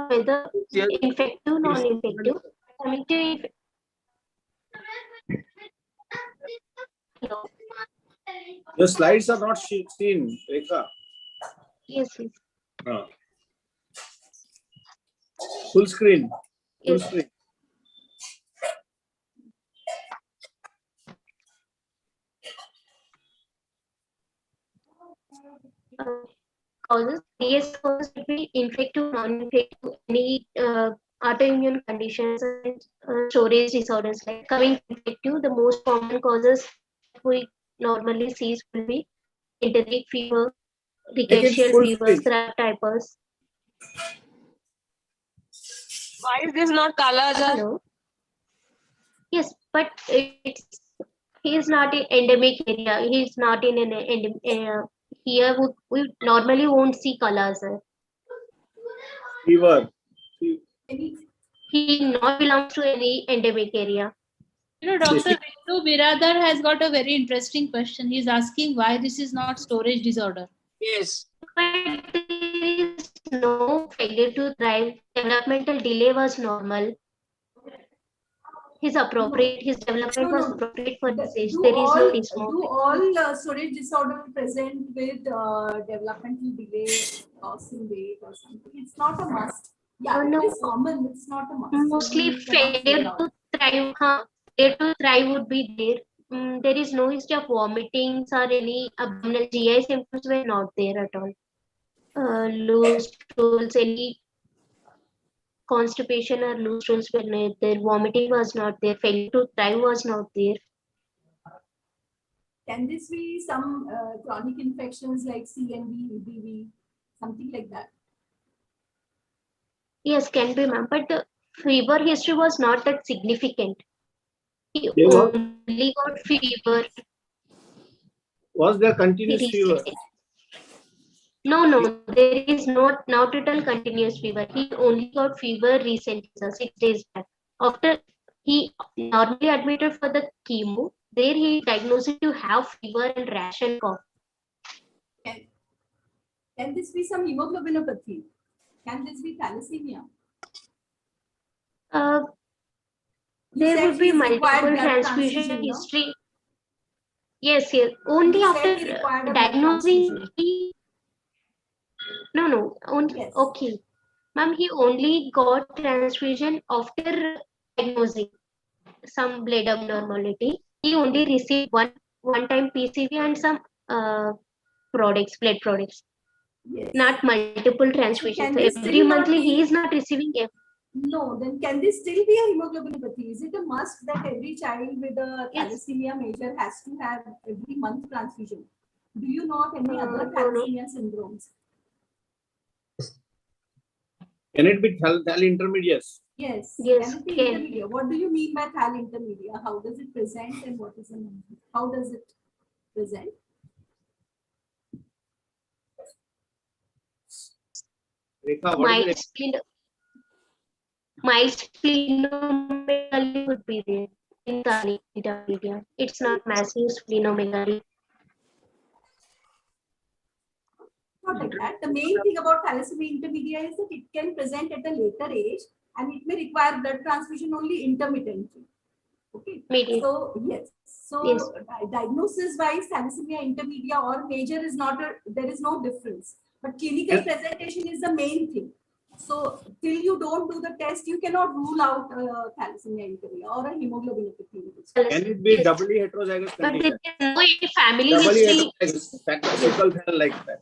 Whether
Yes.
infective, non-infective. Coming to Hello.
the slides are not seen, Rekha.
Yes.
Full screen. Full
Yes.
screen.
Causes, various causes could be infective, non-infective, any autoimmune conditions and storage disorders. Like coming to infective, the most common causes we normally see will be enteric fever,
Make it
rickettsial
full
fever,
screen.
scrap typers.
Why is this not Kala Azar?
Hello. Yes, but he is not in endemic area. He is not in an endemic area. Here we normally won't see colors.
Fever.
He not belongs to any endemic area.
You know, Dr. Vindu Biradar has got a very interesting question. He's asking why this is not storage disorder.
Yes.
But there is no failure to thrive. Developmental delay was normal. His development was appropriate for this age. There is no dysmorphia.
Do all storage disorder present with developmental delay, losing weight or something? It's not a must. Yeah,
No.
it is common. It's not a must.
Mostly
You cannot
failure
rule out.
to thrive. Failure to thrive would be there. There is no history of vomitings or any abdominal GI symptoms were not there at all. Loose stools, any constipation or loose stools were not there. Vomiting was not there. Failure to thrive was not there.
Can this be some chronic infections like CMV, EBV, something like that?
Yes, can be, ma'am. But the fever history was not that significant. He
They were-
only got fever.
Was there continuous fever?
recently. No, there is not at all continuous fever. He only got fever recently, sir, 6 days back. After he normally admitted for the chemo, there he diagnosed to have fever and rash and cough.
Can this be some hemoglobinopathy? Can this be thalassemia?
There
said
would be
he's required
multiple
blood
transfusion
transfusion, no?
history. Yes. Only
You said
after
he required a blood
diagnosing
transfusion.
No. Only
Yes.
okay, ma'am. He only got transfusion after diagnosing some blood abnormality. He only received one-time PCV and some blood products,
Yes.
not multiple transfusions.
can
So
this
every
still not
monthly
be-
he is not receiving
No, then can this still be a hemoglobinopathy? Is it a must that every child with a
Yes.
thalassemia major has to have every month transfusion? Do you know of any other
no.
thalassemia syndromes?
Can it be thal intermediates?
Yes.
Yes,
Can it be
can.
intermedia? What do you mean by thal intermedia? How does it present and what is the number? How does it present?
Rekha, what is it?
Mild splenomegaly would be there in thalassemia. It's not massive splenomegaly.
not like that. The main thing about thalassemia intermedia is that it can present at a later age and it may require blood transfusion only intermittently. Okay.
Medium.
So yes. So
Yes.
diagnosis wise, thalassemia intermedia or major is not there is no difference. But clinical presentation is the main thing. So till you don't do the test, you cannot rule out thalassemia intermedia or a hemoglobinopathy.
Can it be doubly heterozygous
But
condition?
there is no family
Doubly
history.
heterozygous, sickle cell like that.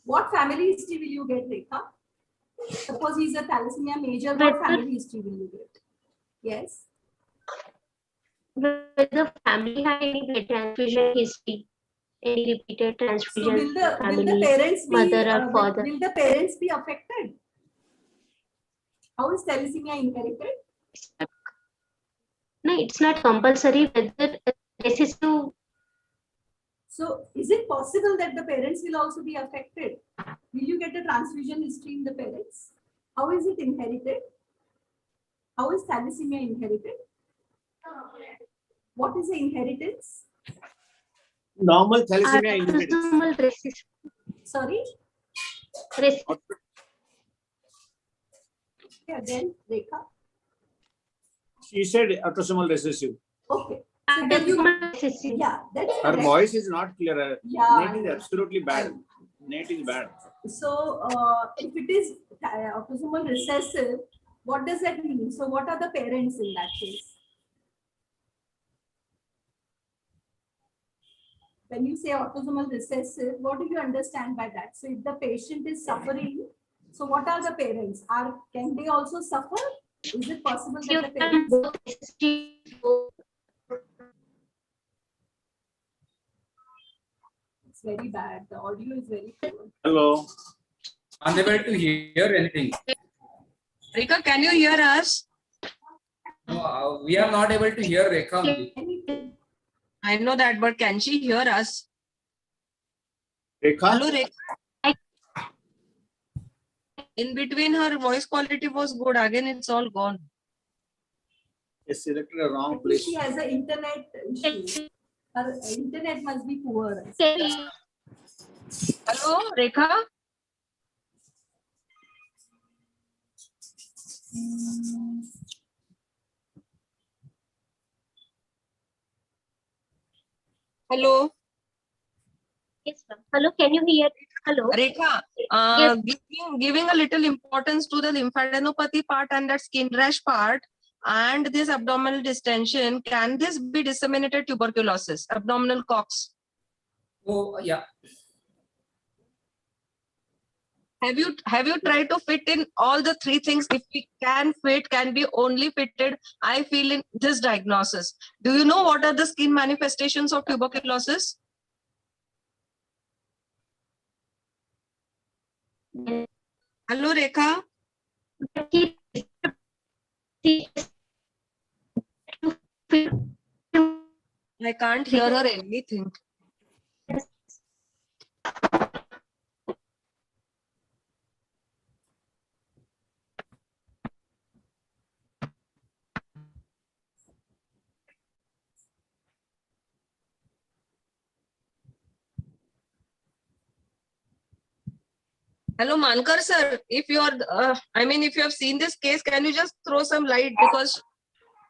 What family history will you get, Rekha? Suppose he's a thalassemia major,
But
what family history will you get? Yes.
Whether the family had any blood transfusion history, any repeated
So
transfusion
will the
family,
parents be
mother or father.
will the parents be affected? How is thalassemia inherited?
No, it's not compulsory whether recessive.
So is it possible that the parents will also be affected? Will you get a transfusion history in the parents? How is it inherited? How is thalassemia inherited? What is the inheritance?
Normal thalassemia inheritance.
Autosomal recessive.
Sorry?
Recessive.
Again, Rekha.
She said autosomal recessive.
Okay. So can you,
Autosomal recessive.
yeah, that's
Her
correct.
voice is not clear.
Yeah.
Nate is absolutely bad. Nate is bad.
So if it is autosomal recessive, what does that mean? So what are the parents in that case? When you say autosomal recessive, what do you understand by that? So if the patient is suffering, so what are the parents? Can they also suffer? Is it possible
You
that the
can
parents?
both recessive.
It's very bad. The audio is very poor.
Hello.
Unable to hear anything.
Rika, can you hear us?
No, we are not able to hear Rekha only.
Anything.
I know that, but can she hear us?
Rekha?
Hello, Rekha. In between, her voice quality was good. Again, it's all gone.
Is selected a
I
wrong
think
place.
she has an internet issue. Her internet must be poor.
Hello, Rekha. Hello,
Yes, ma'am. Hello, can you hear? Hello.
Rekha.
Yes.
Giving a little importance to the lymphadenopathy part and that skin rash part and this abdominal distension. Can this be disseminated tuberculosis, abdominal cox?
Oh, yeah.
Have you tried to fit in all the three things? If we can fit, can be only fitted, I feel, in this diagnosis. Do you know what are the skin manifestations of tuberculosis? Hello, Rekha. I can't hear her anything. Hello, Mankar sir. If you are, if you have seen this case, can you just throw some light? Because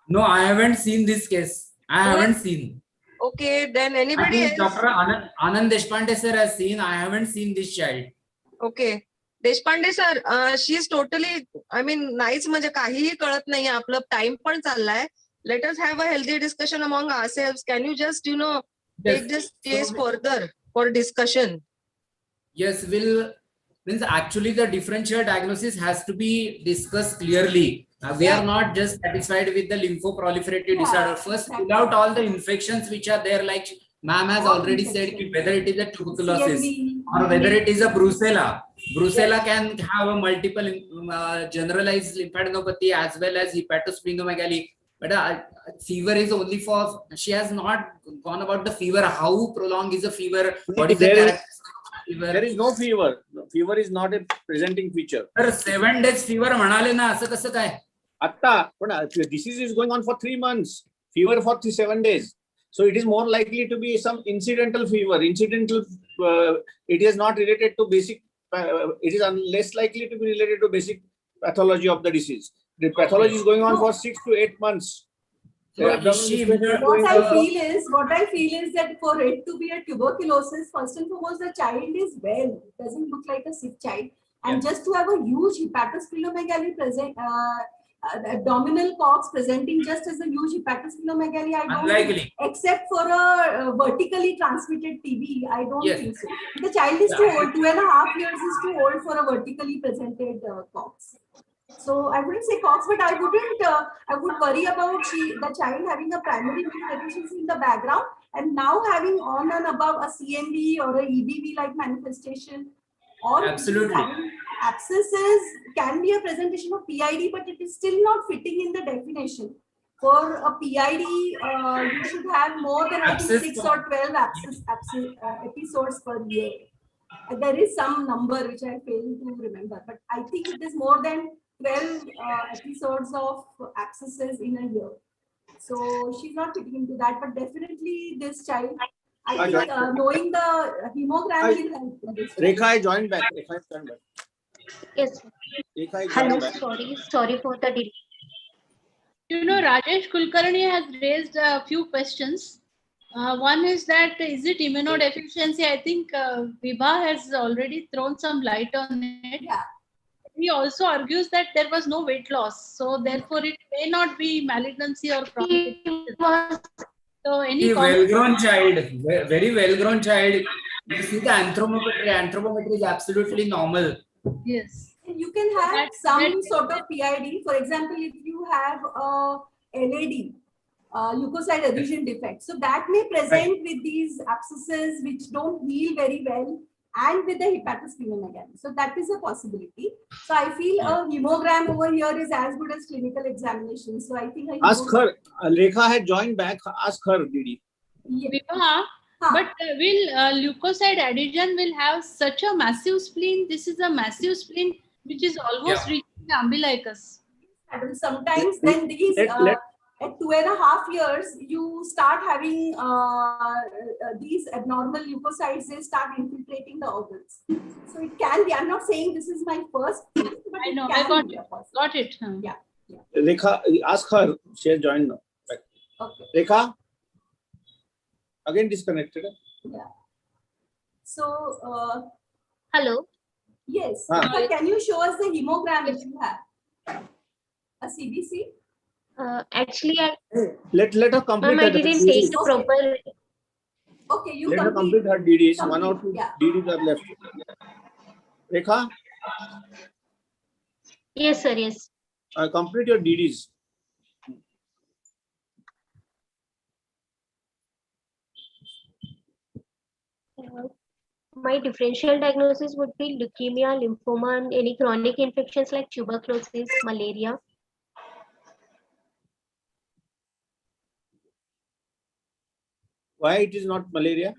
No, I haven't seen this case. I haven't seen.
okay, then
I
anybody
think
else?
Dr. Anand Deshpande sir has seen. I haven't seen this child.
Okay. Deshpande sir she is totally नाहीच म्हणजे काहीही कळत नाही आपलं time पण चाललाय let us have a healthy discussion among ourselves can you just take this case further for discussion
Yes, means actually the differential diagnosis has to be discussed clearly. We are not just satisfied with the lymphoproliferative disorder. First, pull out all the infections which are there, like ma'am has already said, whether it is a tuberculosis or whether it is a brucella. Brucella can have a multiple generalized lymphadenopathy as well as hepatosplenomegaly. But fever is only for, she has not gone about the fever. How prolonged is the fever? What is the characteristic of fever?
There is no fever. Fever is not a presenting feature.
Sir, 7 days fever म्हणाले ना असं कसं काय?
Atta, but disease is going on for 3 months. Fever for 7 days. So it is more likely to be some incidental fever, incidental it is not related to basic, it is less likely to be related to basic pathology of the disease. The pathology is going on for 6 to 8 months.
So
The abdominal
is she
dysphagia is
immune-
going
What I feel is that for it to be a tuberculosis, first and foremost, the child is well, doesn't look like a sick child. And just to have a huge hepatosplenomegaly present, the abdominal pox presenting just as a huge hepatosplenomegaly, I don't think,
Unlikely.
except for a vertically transmitted TB, I don't
Yes.
think so. The child is too old, 2.5 years is too old for a vertically presented pox. So I wouldn't say cox, but I wouldn't. I would worry about the child having a primary immune deficiency in the background and now having on and above a CMV or a EBV like manifestation. Or
Absolutely.
having abscesses can be a presentation of PID, but it is still not fitting in the definition. For a PID, you should have more than I think
Abscess-
6 or 12 episodes per year. There is some number which I fail to remember, but I think it is more than 12 episodes of abscesses in a year. So she's not fitting into that, but definitely this child, I think knowing the hemogram will help in this.
Rekha, I joined back. Rekha, I joined back.
Yes.
Rekha, I
Hello.
joined back.
Sorry for the delay.
You know, Rajesh Kulkarni has raised a few questions. One is that is it immunodeficiency? I think Vibha has already thrown some light on it.
Yeah.
He also argues that there was no weight loss, so therefore it may not be malignancy or chronic.
He was
So any
A
comment?
well-grown child, very well-grown child. You see the anthropometry. Anthropometry is absolutely normal.
Yes.
You can have
That-
some
that-
sort of PID. For example, if you have a LAD, leukocyte adhesion defect, so that may present with these abscesses which don't heal very well and with the hepatosplenomegaly. So that is a possibility. So I feel a hemogram over here is as good as clinical examination. So I think a
Ask
hemogram-
her. Rekha had joined back. Ask her, Didi.
Yeah.
Vibha,
Huh.
but will leukocyte adhesion will have such a massive spleen? This is a massive spleen which is almost reaching the umbilicus.
And sometimes then these at 2.5 years you start having these abnormal leukocytes, they start infiltrating the organs. So it can be, I'm not saying this is my first case, but
I
it
know,
can
I got
be a
it.
possibility.
Got it. Huh?
Yeah.
Rekha, ask her. She has joined now.
Okay.
Rekha? Again disconnected.
Yeah. So
hello.
yes,
Ah.
Rekha, can you show us the hemogram if you have a CBC?
Actually,
Let her complete
ma'am, I
her
didn't take
DDs.
the proper.
Okay, you
Let her complete her DDs. One or two
Yeah.
DDs are left. Rekha,
Yes, sir. Yes.
complete your DDs.
My differential diagnosis would be leukemia, lymphoma, and any chronic infections like tuberculosis, malaria.
Why it is not malaria?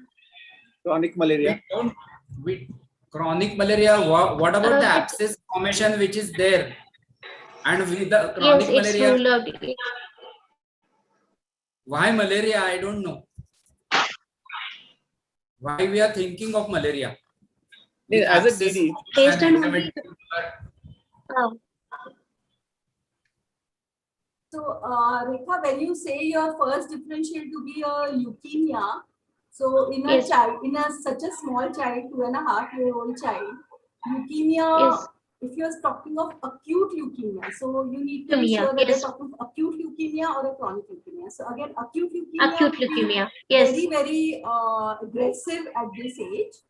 Chronic malaria.
Chronic malaria. What about the
Uh,
abscess formation which is there? And with the
Yes,
chronic
it's
malaria,
ruled out.
why malaria? I don't know. Why we are thinking of malaria? With
As a
abscess
DD,
Based
and
on
inflammatory fever.
So, Rekha, when you say your first differential to be a leukemia, so in a
Yes.
child, in a such a small child, 2.5-year-old child, leukemia,
Yes.
if you're talking of acute leukemia, so you need to be
Leukemia,
sure that
yes.
you're talking of acute leukemia or a chronic leukemia. So again, acute leukemia,
Acute
would be
leukemia. Yes.
very aggressive at this age.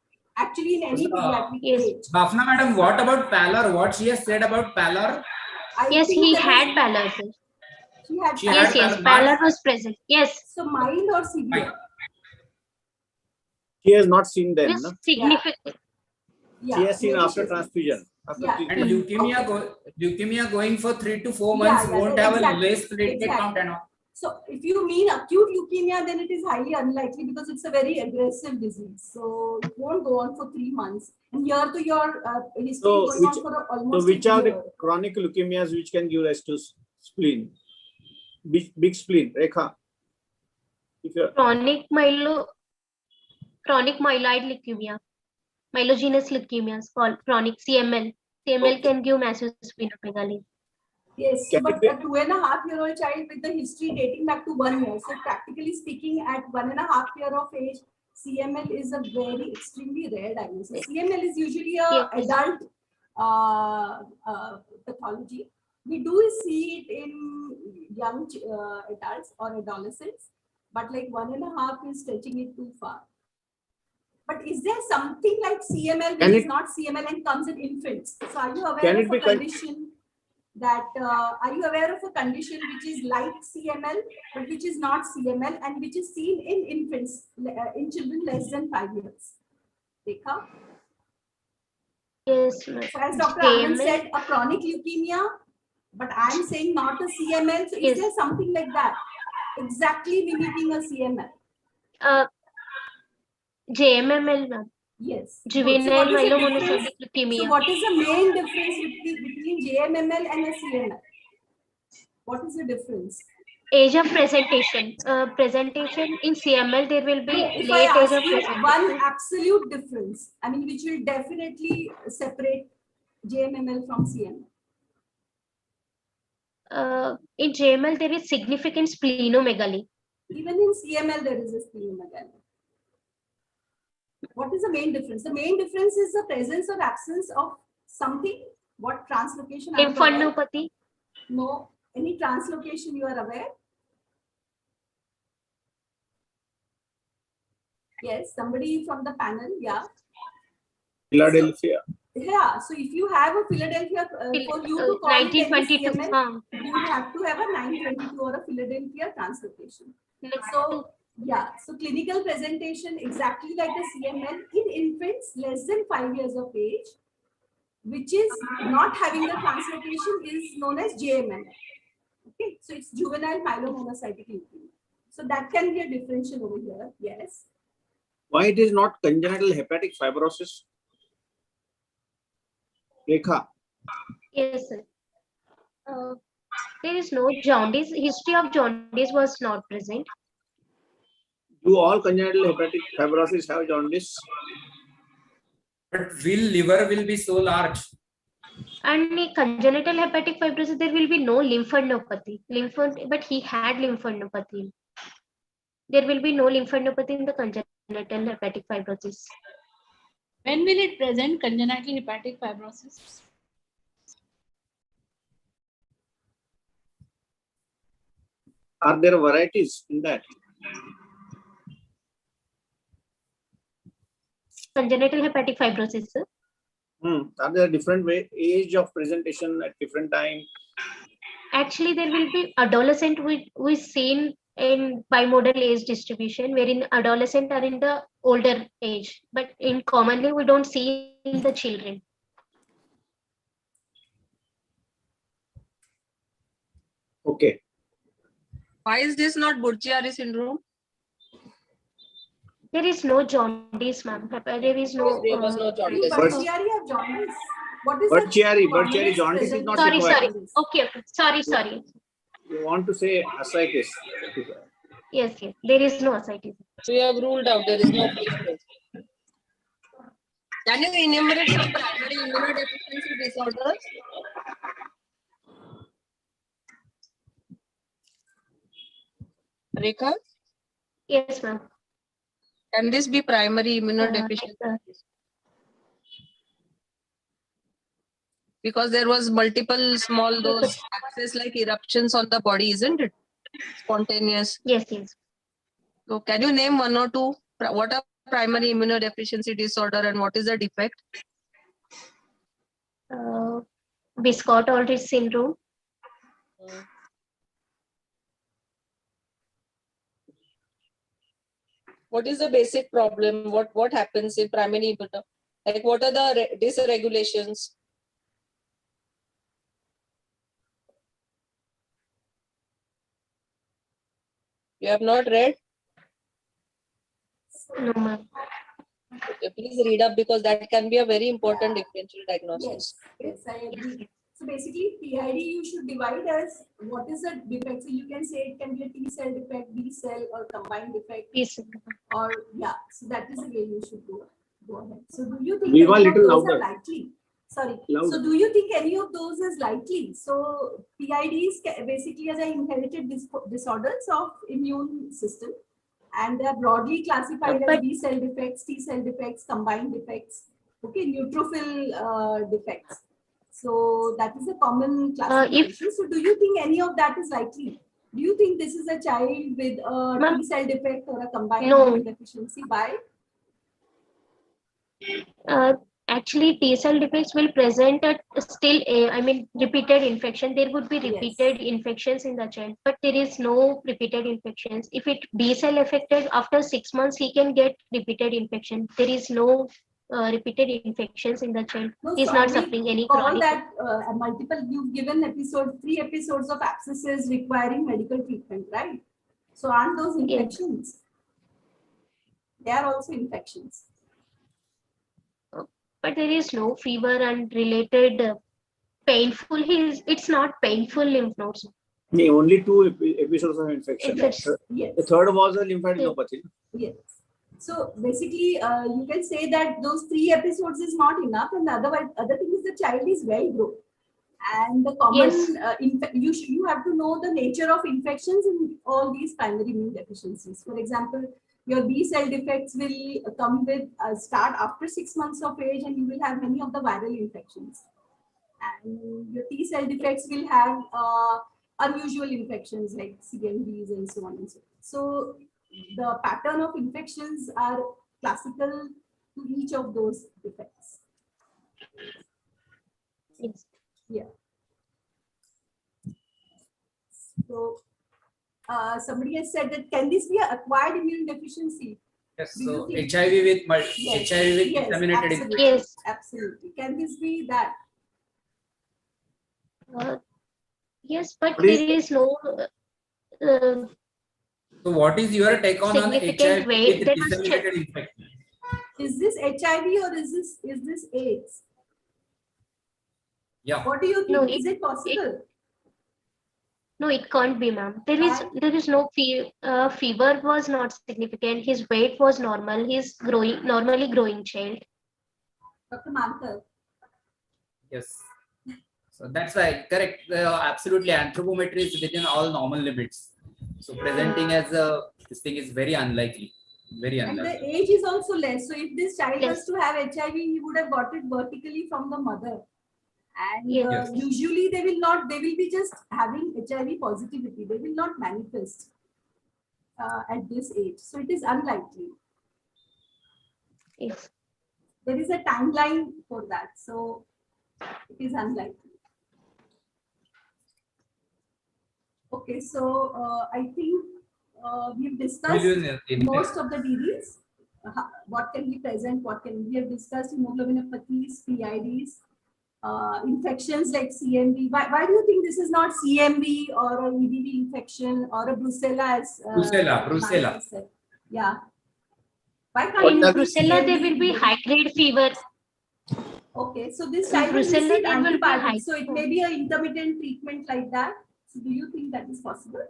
Actually, in any pediatric
Yes.
age.
Bafna madam, what about pallor? What she has said about pallor?
I
Yes,
think
he
there
had
was-
pallor, sir.
She had
She
pallor.
Yes,
had
yes.
pallor.
Pallor was present. Yes.
So mild or severe?
she has not seen then.
Yes,
No?
significant.
Yeah.
She has seen
maybe
after
she's-
transfusion. After
Yeah.
treatment.
And leukemia going for 3 to 4
Yeah,
months
yeah,
won't have
exactly,
a less platelet
exactly.
count and all.
So if you mean acute leukemia, then it is highly unlikely because it's a very aggressive disease. So it won't go on for 3 months. And year to year history
So
going on
which-
for
So
almost
which
a
are the
year.
chronic leukemias which can give rise to spleen? Big spleen, Rekha. If you're
Chronic chronic myeloid leukemia, myelogenous leukemia is called chronic CML. CML can give massive splenomegaly.
Yes,
Can
but
it be-
a 2.5-year-old child with the history dating back to 1 year. So practically speaking, at 1.5 year of age, CML is a very extremely rare diagnosis. CML is usually a
Yes.
adult pathology. We do see it in young adults or adolescents, but like 1.5 is stretching it too far. But is there something like CML which
Can
is
it-
not CML and comes in infants? So are you aware
Can
of
it
a
be
condition that are you aware of a condition which is like CML but which is not CML and which is seen in infants, in children less than 5 years? Rekha?
Yes, ma'am.
So as Dr. Anand
JML,
said, a chronic leukemia, but I'm saying not a CML. So is
Yes.
there something like that? Exactly mimicking a CML?
JMML, ma'am.
Yes.
Juvenile
So what is the
myelomonocytic
difference?
leukemia.
So what is the main difference between JMML and a CML? What is the difference?
Age of presentation. Presentation in CML, there will be
If I
late age
ask
of
you
presentation.
one absolute difference, I mean, which will definitely separate JMML from CML.
In JML, there is significant splenomegaly.
Even in CML, there is a splenomegaly. What is the main difference? The main difference is the presence or absence of something. What translocation? are you aware?
Lymphadenopathy.
No. Any translocation you are aware? Yes, somebody from the panel. Yeah.
Philadelphia.
Yeah. So if you have a Philadelphia, for you to call it any
1922.
CML, you have to have a 922 or a Philadelphia translocation. So yeah, so clinical presentation exactly like a CML in infants less than 5 years of age, which is not having the translocation, is known as JML. Okay, so it's juvenile myelomonocytic leukemia. So that can be a differential over here. Yes.
Why it is not congenital hepatic fibrosis? Rekha.
Yes, sir. There is no jaundice. History of jaundice was not present.
Do all congenital hepatic fibrosis have jaundice?
But liver will be so large?
And in congenital hepatic fibrosis, there will be no lymphadenopathy. But he had lymphadenopathy. There will be no lymphadenopathy in the congenital hepatic fibrosis.
When will it present congenital hepatic fibrosis?
Are there varieties in that?
Congenital hepatic fibrosis, sir.
Are there different age of presentation at different time?
Actually, there will be adolescent we seen in bimodal age distribution, wherein adolescent are in the older age, but in commonly we don't see in the children.
Okay.
Why is this not Buerger syndrome?
There is no jaundice, ma'am. There is no.
There was no jaundice.
Buerger have jaundice. What is the
Buerger jaundice is not
Sorry,
required.
sorry. Okay, sorry.
You want to say ascites?
Yes, there is no ascites.
So you have ruled out there is no case. Can you enumerate some primary immunodeficiency disorders? Rekha,
Yes, ma'am.
can this be primary immunodeficiency? Because there was multiple small those access like eruptions on the body, isn't it? Spontaneous.
Yes.
So can you name one or two? What are primary immunodeficiency disorder and what is the defect?
Biscott-Aldrich syndrome.
What is the basic problem? What happens in primary immuno? Like what are the dysregulations? You have not read?
No, ma'am.
Okay, please read up because that can be a very important differential diagnosis.
Yes, I agree. So basically, PID you should divide as what is the defect. So you can say it can be a T cell defect, B cell, or combined defect,
Yes.
or yeah. So that is the way you should go ahead. So do you think
Viva,
any of
little
those
louder.
are likely? Sorry.
Louder.
So do you think any of those is likely? So PIDs basically are inherited disorders of immune system, and they are broadly classified as
But-
B cell defects, T cell defects, combined defects, okay, neutrophil defects. So that is a common classification. So do you think any of that is likely? Do you think this is a child with a
Ma'am,
T cell defect or a combined
no.
immune deficiency? Why?
Actually, T cell defects will present at still, repeated infection. There would be repeated infections in the child, but there is no repeated infections. If it B cell affected, after 6 months, he can get repeated infection. There is no repeated infections in the child.
No,
He's
so
not
I will
suffering any
call
chronic.
that multiple. You've given 3 episodes of abscesses requiring medical treatment, right? So aren't those
Yes.
infections? They are also infections.
But there is no fever and related painful. It's not painful lymph nodes.
Only 2 episodes of infection.
Yes.
The third was a lymphadenopathy.
Yes. So basically, you can say that those 3 episodes is not enough, and the other thing is the child is well grown, and the common
Yes.
you have to know the nature of infections in all these primary immune deficiencies. For example, your B cell defects will come with start after 6 months of age, and you will have many of the viral infections. And your T cell defects will have unusual infections like CMVs and so on and so forth. So the pattern of infections are classical to each of those defects.
Yes.
Yeah. So somebody has said that can this be an acquired immune deficiency?
Yes,
Do you
so
think-
HIV with
Yes.
HIV with
Yes,
disseminated
absolutely.
infection.
Yes.
Absolutely. Can this be that?
Yes, but
What is-
there is no
So what is your take on
significant
HIV
way.
with
There was
disseminated infection?
Is this HIV or is this AIDS?
Yeah.
What do you think?
No,
Is it possible?
No, it can't be, ma'am. There is no fever was not significant. His weight was normal. He's normally growing child.
Dr. Mankar.
Yes. So that's why correct. Absolutely, anthropometry is within all normal limits. So presenting as this thing is very unlikely. Very
And the
unlikely.
age is also less. So if this child was
Yes.
to have HIV, he would have got it vertically from the mother. And
Yes.
usually they will be just having HIV positivity. They will not manifest at this age. So it is unlikely.
Yes.
There is a timeline for that. So it is unlikely. Okay, so I think we've discussed most of the DDs. What can be present, we have discussed hemoglobinopathies, PIDs, infections like CMV. Why do you think this is not CMV or an EBV infection or a brucella as
Brucella.
Manik said? Yeah. Why
In
can't it be
brucella, there
CMV?
will be high grade fever.
Okay, so this
In
child will
brucella,
receive
there will be
antibiotics.
high-
So it may be an intermittent treatment like that. So do you think that is possible?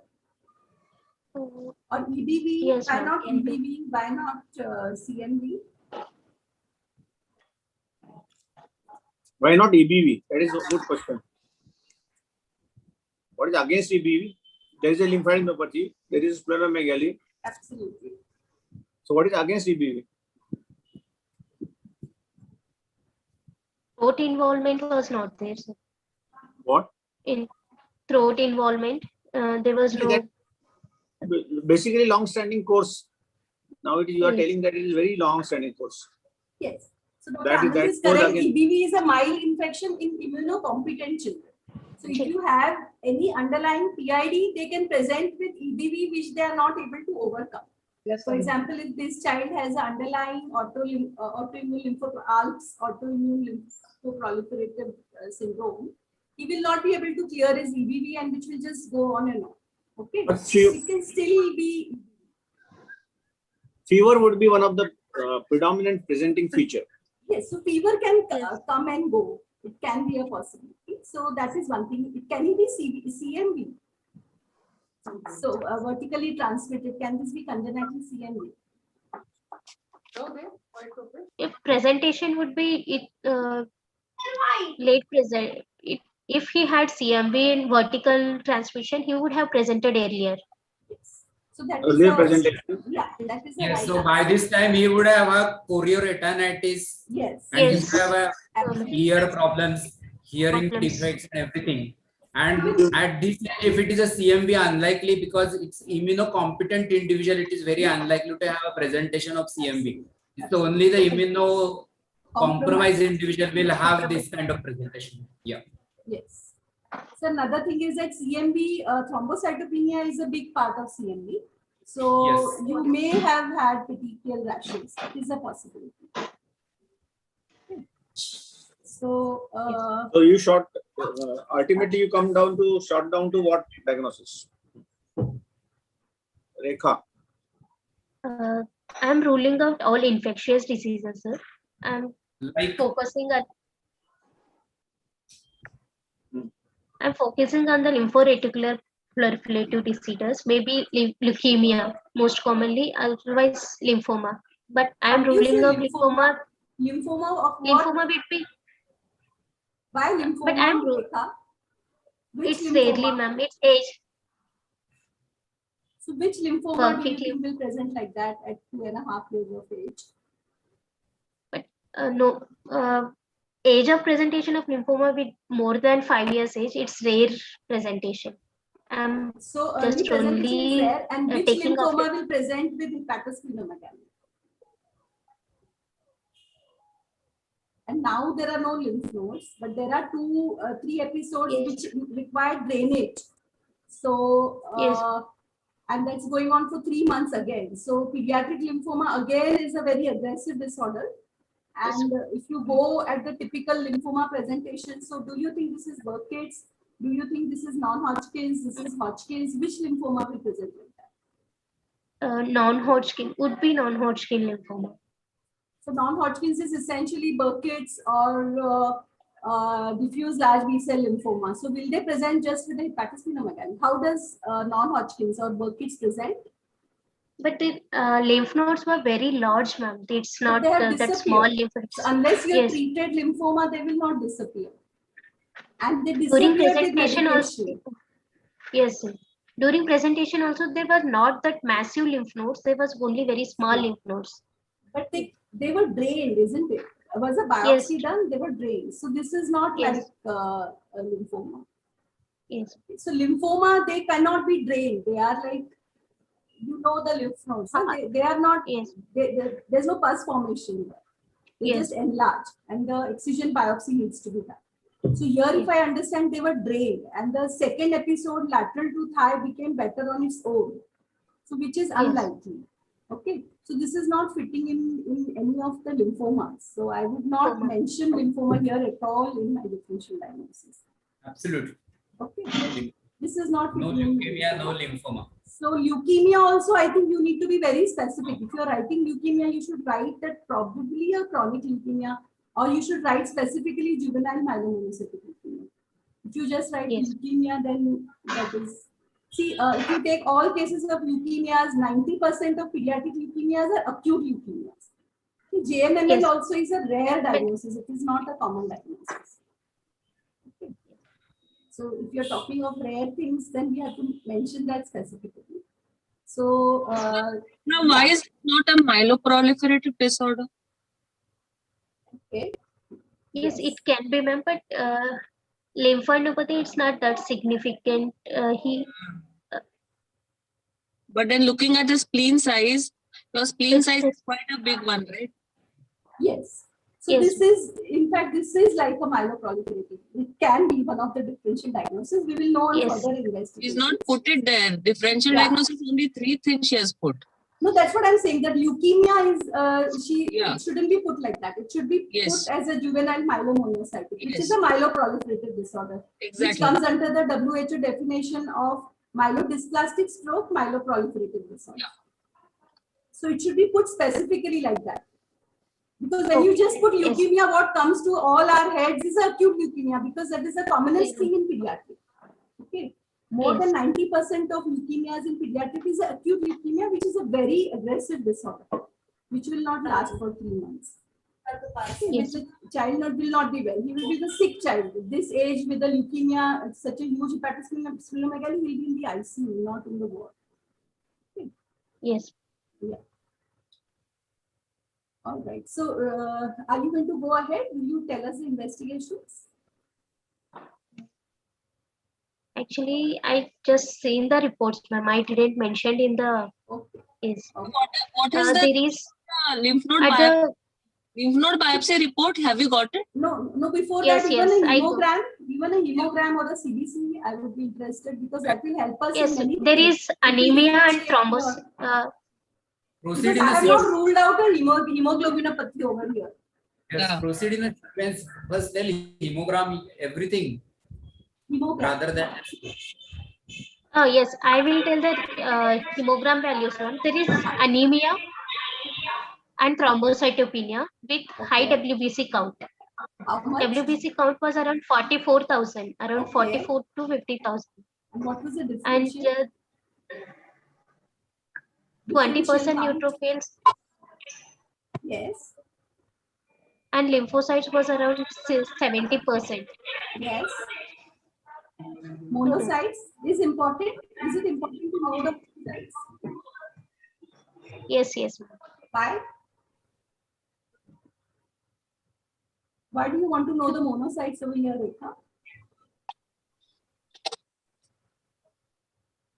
Or EBV?
Yes,
Why
ma'am,
not
can be.
EBV? Why not CMV?
Why not EBV? That is a good question. What is against EBV? There is a lymphadenopathy. There is splenomegaly.
Absolutely.
So what is against EBV?
Throat involvement was not there. Sir.
What?
In throat involvement, there was no.
That- Basically long-standing course. Now you are
Yes.
telling that it is very long-standing course.
Yes. So Dr.
That is-
Anand
that
is
goes
correct.
again.
EBV is a mild infection in immunocompetent children. So if you have any underlying PID, they can present with EBV which they are not able to overcome. For example, if this child has an underlying autoimmune lymphoproliferative syndrome, he will not be able to clear his EBV and which will just go on and on. Okay,
But
it can still be.
Fever would be one of the predominant presenting feature.
Yes, so fever can
Yes.
come and go. It can be a possibility. So that is one thing. It can be CMV. So vertically transmitted. Can this be congenital CMV?
If presentation would be late present, if he had CMV in vertical transmission, he would have presented earlier.
Yes. So that
Earlier
is
presentation.
yeah, that is a
Yes,
right
so
answer.
by this time he would have a chorioretinitis
Yes.
and he
Yes.
would have a
Absolutely.
ear problems, hearing
Problems.
defects and everything. And at this stage, if it is a CMV, unlikely because it's immunocompetent individual, it is very unlikely to have a presentation of CMV. It's only the immunocompromised individual will have this kind of presentation. Yeah.
Yes. So another thing is that CMV, thrombocytopenia is a big part of CMV. So
Yes.
you may have had petechial rashes. It is a possibility. Okay. So
So you ultimately you come down to short down to what diagnosis? Rekha.
I'm ruling out all infectious diseases, sir. I'm
Like
focusing on.
Hmm.
I'm focusing on the lymphoreticular proliferative diseases, maybe leukemia, most commonly, otherwise lymphoma. But I'm
How do you
ruling
say
out
lymphoma?
lymphoma.
Lymphoma of what?
Lymphoma would be,
Why
but
lymphoma? Rekha? Which
it's rarely,
lymphoma?
ma'am. It's age.
So which lymphoma do you
Perfectly.
think will present like that at 2.5 years of age?
No. Age of presentation of lymphoma with more than 5 years age, it's rare presentation. I'm
So early
just
presentation is
only
there, and which
taking off
lymphoma will present with hepatosplenomegaly? And now there are no lymph nodes, but there are 3 episodes
Yes.
which require drainage. So
Yes.
and that's going on for 3 months again. So pediatric lymphoma again is a very aggressive disorder. And if you go at the typical lymphoma presentation, so do you think this is Burkitt's? Do you think this is non-Hodgkin's? This is Hodgkin's? Which lymphoma will present like that?
Non-Hodgkin would be non-Hodgkin lymphoma.
So non-Hodgkin's is essentially Burkitt's or diffuse large B-cell lymphoma. So will they present just with the hepatosplenomegaly? How does non-Hodgkin's or Burkitt's present?
But the lymph nodes were very large, ma'am. It's not
They have
that small
disappeared.
lymph nodes.
So unless you have
Yes.
treated lymphoma, they will not disappear. And they
During
disappear with
presentation also.
medication.
Yes, sir. During presentation also, there were not that massive lymph nodes. There was only very small lymph nodes.
But they were drained, isn't it? Was a biopsy done? They were drained. So this is not
Yes.
like a lymphoma.
Yes.
So lymphoma, they cannot be drained. They are like, you know, the lymph nodes. Huh? They are not,
Yes.
there's no pus formation there. They
Yes.
just enlarge and the excision biopsy needs to be done. So here, if I understand, they were drained and the second episode lateral to thigh became better on its own. So which is unlikely. Okay. So this is not fitting in any of the lymphomas. So I would not mention lymphoma here at all in my differential diagnosis.
absolutely.
Okay. This is not
No
fitting in
leukemia, no lymphoma.
So leukemia also, I think you need to be very specific. If you're writing leukemia, you should write that probably a chronic leukemia, or you should write specifically juvenile myelomonocytic leukemia. If you just write leukemia, then that is. See, if you take all cases of leukemias, 90% of pediatric leukemias are acute leukemias. JMML also is a rare diagnosis. It is not a common diagnosis. Okay. So if you're talking of rare things, then we have to mention that specifically. So
now, why is it not a myeloproliferative disorder?
Okay.
Yes, it can be, ma'am, but lymphadenopathy, it's not that significant.
But then looking at the spleen size, your spleen size is quite a big one, right?
Yes. So
Yes.
this is, in fact, this is like a myeloproliferative. It can be one of the differential diagnoses. We will know on further investigation.
She's not put it there. Differential diagnosis, only 3 things she has put.
No, that's what I'm saying. That leukemia is it shouldn't be put like that. It should be put as a juvenile myelomonocytic, which is a myeloproliferative disorder, which comes under the WHO definition of myelodysplastic stroke myeloproliferative disorder. So it should be put specifically like that. Because when you just put
Yes.
leukemia, what comes to all our heads is acute leukemia, because that is the commonest thing in pediatric. Okay. More than 90% of leukemias in pediatric is acute leukemia, which is a very aggressive disorder, which will not last for 3 months. Okay,
Yes.
the child will not be well. He will be the sick child. This age with the leukemia, such a huge hepatosplenomegaly, he will be in the ICU, not in the ward.
Yes.
Yeah. All right. So, are you going to go ahead? Will you tell us the investigations?
Actually, I just seen the reports, ma'am. I didn't mention in the
Okay.
is.
What is the
There is
lymph node
at the
lymph node biopsy report? Have you got it?
No, no. Before
Yes,
that, even
yes,
a
I
hemogram or a CBC, I would be interested, because that will help us
yes,
in many
there
ways.
is
It will
anemia and
differentiate
thrombus.
because
Proceed in
I
a
have
sequence.
not ruled out a hemoglobinopathy over here.
Yes,
Yeah.
proceed in a sequence. First tell hemogram, everything,
Hemogram.
rather than
Yes, I will tell the hemogram values, ma'am. There is anemia and thrombocytopenia with high
Okay.
WBC count.
How much?
WBC count was around 44,000, around
Okay.
44 to 50,000,
And what was the
and
differential?
20%
count?
neutrophils
Yes.
and lymphocytes was around 70%.
Yes. Monocytes is important. Is it important to know the monocytes?
Yes, yes, ma'am.
Why? Why do you want to know the monocytes over here, Rekha?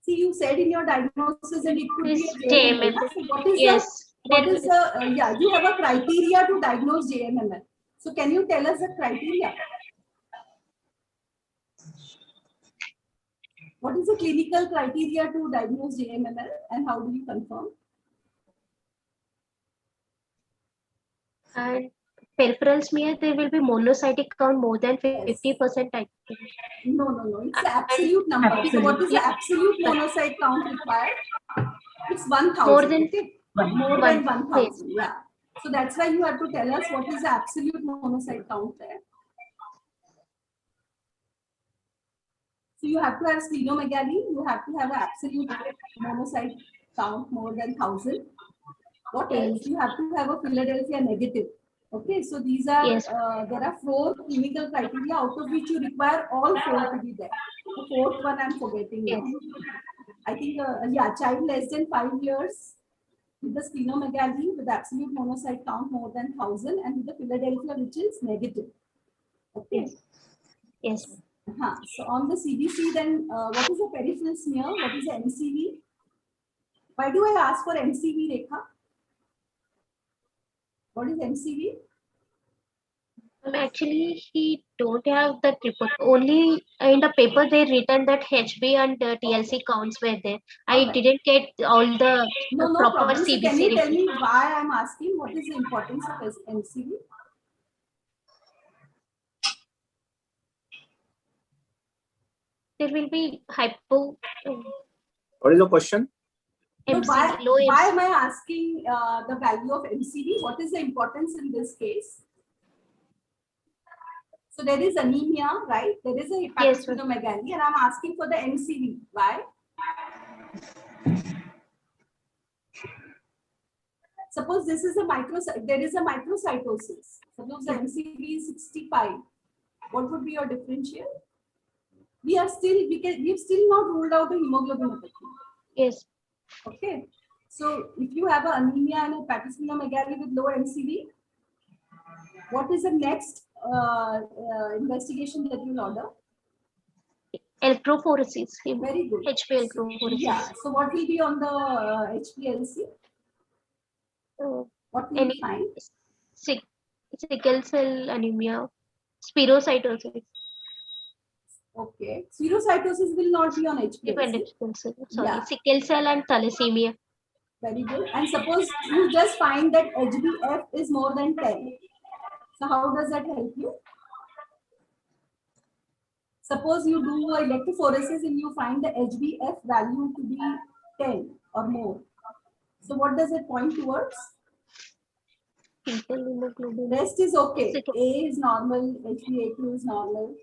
See, you said in your diagnosis that it could be
This
a JMML.
JMML.
So what is
Yes,
the yeah, you have a criteria to diagnose JMML. So can you tell us the criteria? What is the clinical criteria to diagnose JMML, and how do you confirm?
and peripheral smear, there will be monocytic count more than 50%. I think.
No, no, no. It's the absolute number. So what is the absolute monocyte count required? It's 1,000.
More than
Okay? More than 1,000.
Yes.
Yeah. So that's why you have to tell us what is the absolute monocyte count there. So you have to have splenomegaly. You have to have an absolute monocyte count more than 1,000. What else? You have to have a Philadelphia negative. Okay, so these are
Yes.
there are 4 clinical criteria, out of which you require all 4 to be there. The 4th one I'm forgetting now. I think yeah, child less than 5 years with the splenomegaly with absolute monocyte count more than 1,000, and with the Philadelphia, which is negative. Okay.
Yes.
So on the CBC, then what is the peripheral smear? What is the MCV? Why do I ask for MCV, Rekha? What is MCV?
Actually, he don't have that report. Only in the paper they written that HB and TLC counts were there. I didn't get all the
No
proper
problem. So can
CBC
you tell
report.
me why I'm asking? What is the importance of MCV?
There will be hypo.
What is the question?
No,
MCV, low
why
MCV.
am I asking the value of MCV? What is the importance in this case? So there is anemia, right? There is a
Yes, ma'am.
hepatosplenomegaly, and I'm asking for the MCV. Why? Suppose this is a there is a microcytosis. Suppose the MCV is 65. What would be your differential? We've still not ruled out a hemoglobinopathy.
Yes.
Okay. So if you have an anemia and a hepatosplenomegaly with low MCV, what is the next investigation that you'll order?
Electrophoresis.
Very good.
HP electrophoresis.
Yeah. So what will be on the HPLC? What will you find?
Sickle cell anemia, spirocytosis.
Okay. Spherocytosis will not be on HPLC.
Dependent sickle cell. Sorry,
Yeah.
sickle cell and thalassemia.
Very good. And suppose you just find that HbF is more than 10. So how does that help you? Suppose you do electrophoresis and you find the HbF value to be 10 or more. So what does it point towards?
fetal hemoglobin.
Rest is okay.
It's okay.
A is normal, HbA2 is normal,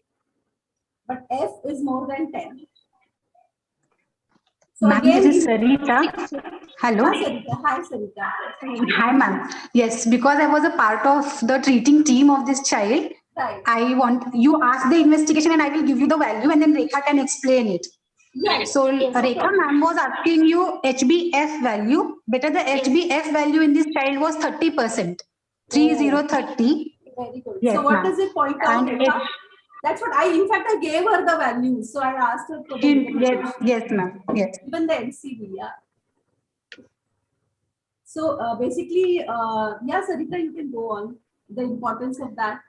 but F is more than 10. So
Ma'am,
again,
this is Sarita. Hello.
Hi, Sarita. Hi, Sarita.
Hi, ma'am. Yes, because I was a part of the treating team of this child,
Right.
I want you ask the investigation and I will give you the value and then Rekha can explain it.
Yes.
So
Yes,
Rekha
okay.
ma'am was asking you HbF value. Better the
Yes.
HbF value in this child was 30%. 3030.
Very good.
Yes,
so what
ma'am.
does it point out,
And
Rekha? That's what in fact, I gave her the values. So I asked her for the
yes, yes, ma'am. Yes.
even the MCV, yeah. So basically, yeah, Sarita, you can go on. The importance of that.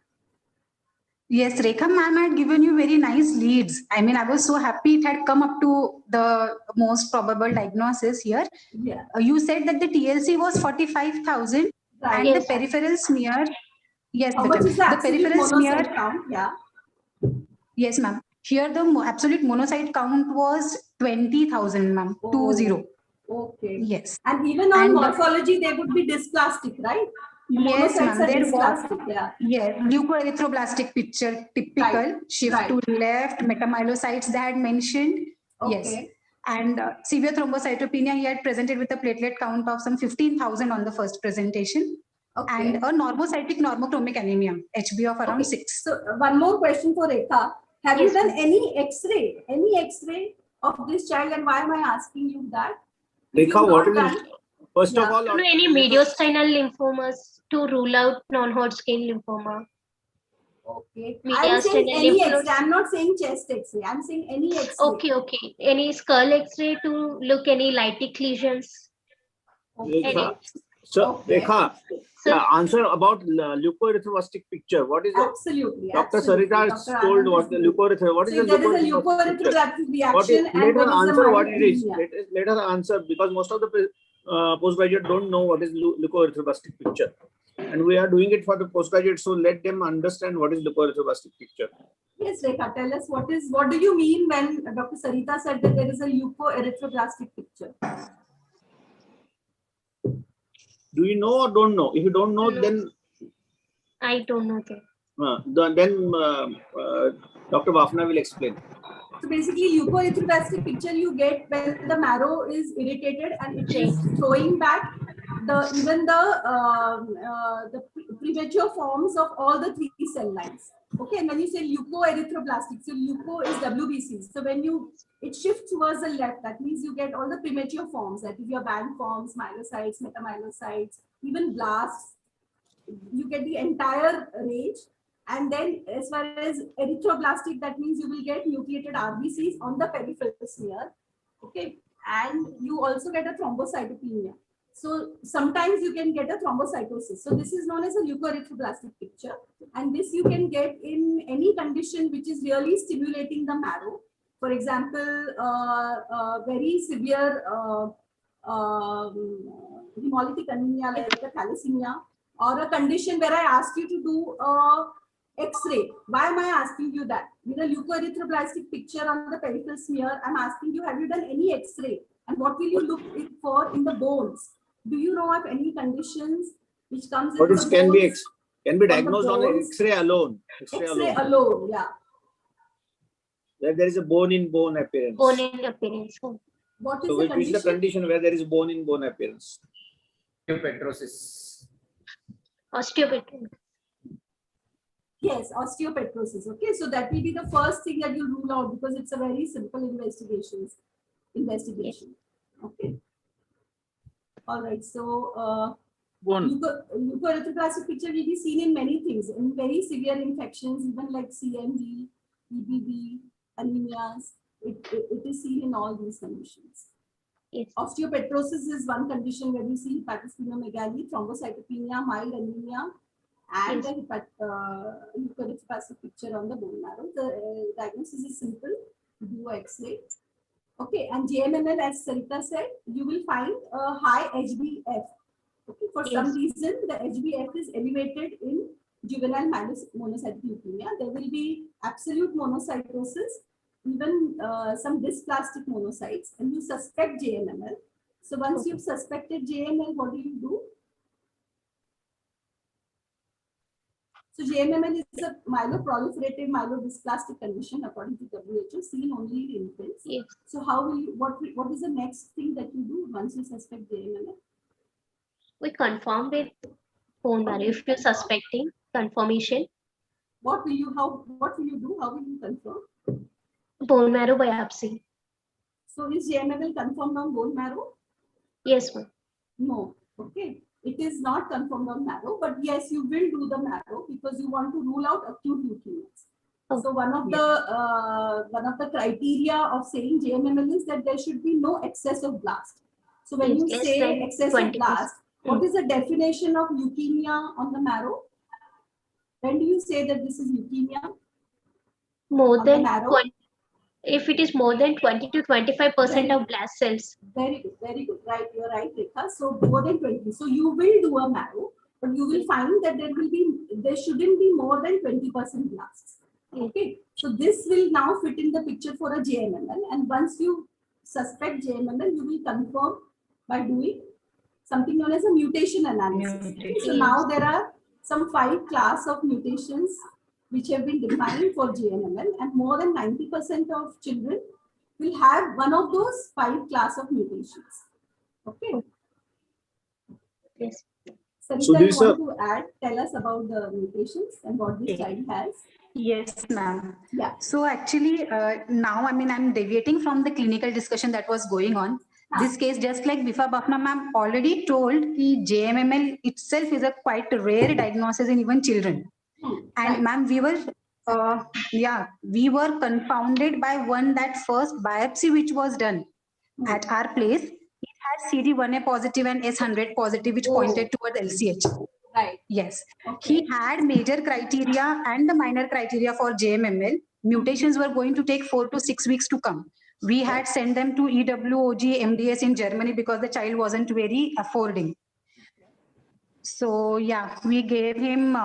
Yes, Rekha ma'am had given you very nice leads. I mean, I was so happy it had come up to the most probable diagnosis here.
Yeah.
You said that the TLC was 45,000
Right.
and
Yes.
the peripheral smear. Yes,
How much
better.
is the
The
absolute
peripheral smear.
monocyte count? Yeah.
Yes, ma'am. Here the absolute monocyte count was 20,000, ma'am.
Oh.
20.
Okay.
Yes.
And even on
And
morphology, they would be dysplastic, right? The
yes,
monocytes
ma'am.
are
There was
dysplastic, yeah.
yes, leukoerythroblastic picture, typical
Right,
shift
right.
to left, metamyelocytes they had mentioned. Yes.
Okay.
And severe thrombocytopenia, he had presented with a platelet count of some 15,000 on the first presentation.
Okay.
And a normocytic normochromic anemia, HB of around
Okay.
6.
So one more question for Rekha. Have
Yes,
you done
ma'am.
any X-ray of this child, and why am I asking you that? If
Rekha,
you've
what
not
is
done-
first of
Yeah.
all?
No, any mediastinal lymphomas to rule out non-Hodgkin lymphoma.
Okay. I'm saying
Mediastinal
any
lymph
X-ray.
nodes.
I'm not saying chest X-ray. I'm saying any X-ray.
Okay, okay. Any skull X-ray to look any lytic lesions?
Okay.
Rekha, so
Okay.
Rekha,
So,
answer about leukoerythroblastic picture. What is the
Absolutely.
Dr.
absolutely.
Sarita has
Dr.
told
Anand
what the
is-
leukoerythroblast. What is
So
the
if there is a
leukoerythroblastic picture?
leukoerythroblastic
What is,
reaction and
let her
there is a
answer what it is.
myelin.
Let her answer because most of the postgraduate don't know what is leukoerythroblastic picture, and we are doing it for the postgraduate. So let them understand what is leukoerythroblastic picture.
Yes, Rekha, tell us what do you mean when Dr. Sarita said that there is a leukoerythroblastic picture?
Do you know or don't know? If you don't know,
No.
then
I don't know that.
Dr. Bafna will explain.
So basically, leukoerythroblastic picture you get when the marrow is irritated and it is throwing back the premature forms of all the 3 cell lines. Okay, and when you say leukoerythroblastic, so leuko is WBC. So when it shifts towards the left, that means you get all the premature forms, that is your band forms, myelocytes, metamyelocytes, even blasts. You get the entire range. And then as far as erythroblastic, that means you will get nucleated RBCs on the peripheral smear. Okay. And you also get a thrombocytopenia. So sometimes you can get a thrombocytosis. So this is known as a leukoerythroblastic picture. And this you can get in any condition which is really stimulating the marrow. For example, very severe hemolytic anemia like a thalassemia, or a condition where I asked you to do X-ray. Why am I asking you that? With a leukoerythroblastic picture on the peripheral smear, I'm asking you, have you done any X-ray? And what will you look for in the bones? Do you know of any conditions which comes in the
Can be
bones?
can be diagnosed on
bones?
X-ray alone.
X-ray alone, yeah.
Where there is a bone-in-bone appearance.
Bone-in appearance.
What is
So
the
which is the condition where there is bone-in-bone appearance?
Osteopetrosis.
Osteopetrosis.
Yes, osteopetrosis. Okay, so that will be the first thing that you rule out because it's a very simple investigation. Okay. All right. So leukoerythroblastic picture will be seen in many things, in very severe infections, even like CMV, EBV, anemias. It is seen in all these conditions.
Yes.
Osteopetrosis is one condition where you see hepatosplenomegaly, thrombocytopenia, mild anemia, and
Yes.
the leukoerythroblastic picture on the bone marrow. The diagnosis is simple. Do X-ray. Okay, and JMML, as Sarita said, you will find a high HbF. Okay, for some reason, the HbF is elevated in juvenile monocytic leukemia. There will be absolute monocytosis, even some dysplastic monocytes, and you suspect JMML. So once you've suspected JML, what do you do? So JMML is a myeloproliferative myelodysplastic condition according to WHO, seen only in infants.
Yes.
So how will you, what is the next thing that you do once you suspect JMML?
We confirm with bone marrow. If you're suspecting, confirmation,
What will you do? How will you confirm?
bone marrow biopsy.
So is JMML confirmed on bone marrow?
Yes, ma'am.
No. Okay. It is not confirmed on marrow, but yes, you will do the marrow because you want to rule out acute leukemias.
Oh,
So one of the criteria of saying JMML is that there should be no excess of blast. So when
Yes,
you
less
say
than
excess of
20%.
blast, what is the definition of leukemia on the marrow? When do you say that this is leukemia?
More
On the
than
marrow?
20, if it is more than 20 to 25% of blast cells.
Very good, very good. Right, you're right, Rekha. So more than 20. So you will do a marrow, but you will find that there shouldn't be more than 20% blasts. Okay. So this will now fit in the picture for a JMML. And once you suspect JMML, you will confirm by doing something known as a mutation analysis. Okay? So now there are some 5 class of mutations which have been defined for JMML, and more than 90% of children will have one of those 5 class of mutations. Okay.
Yes.
Sarita,
So
you
these
want to tell us about the mutations and what this
Okay.
child has?
Yes, ma'am.
Yeah.
So actually, now, I mean, I'm deviating from the clinical discussion that was going on. This case, just like Bifa Bafna ma'am already told, ki JMML itself is a quite rare diagnosis in even children. And ma'am, we were confounded by that first biopsy which was done at our place. It had CD1A positive and S100 positive, which pointed towards LCH.
Right.
Yes. He had major criteria and the minor criteria for JMML. Mutations were going to take 4 to 6 weeks to come. We had sent them to EWOG MDS in Germany because the child wasn't very affording. So yeah, we gave him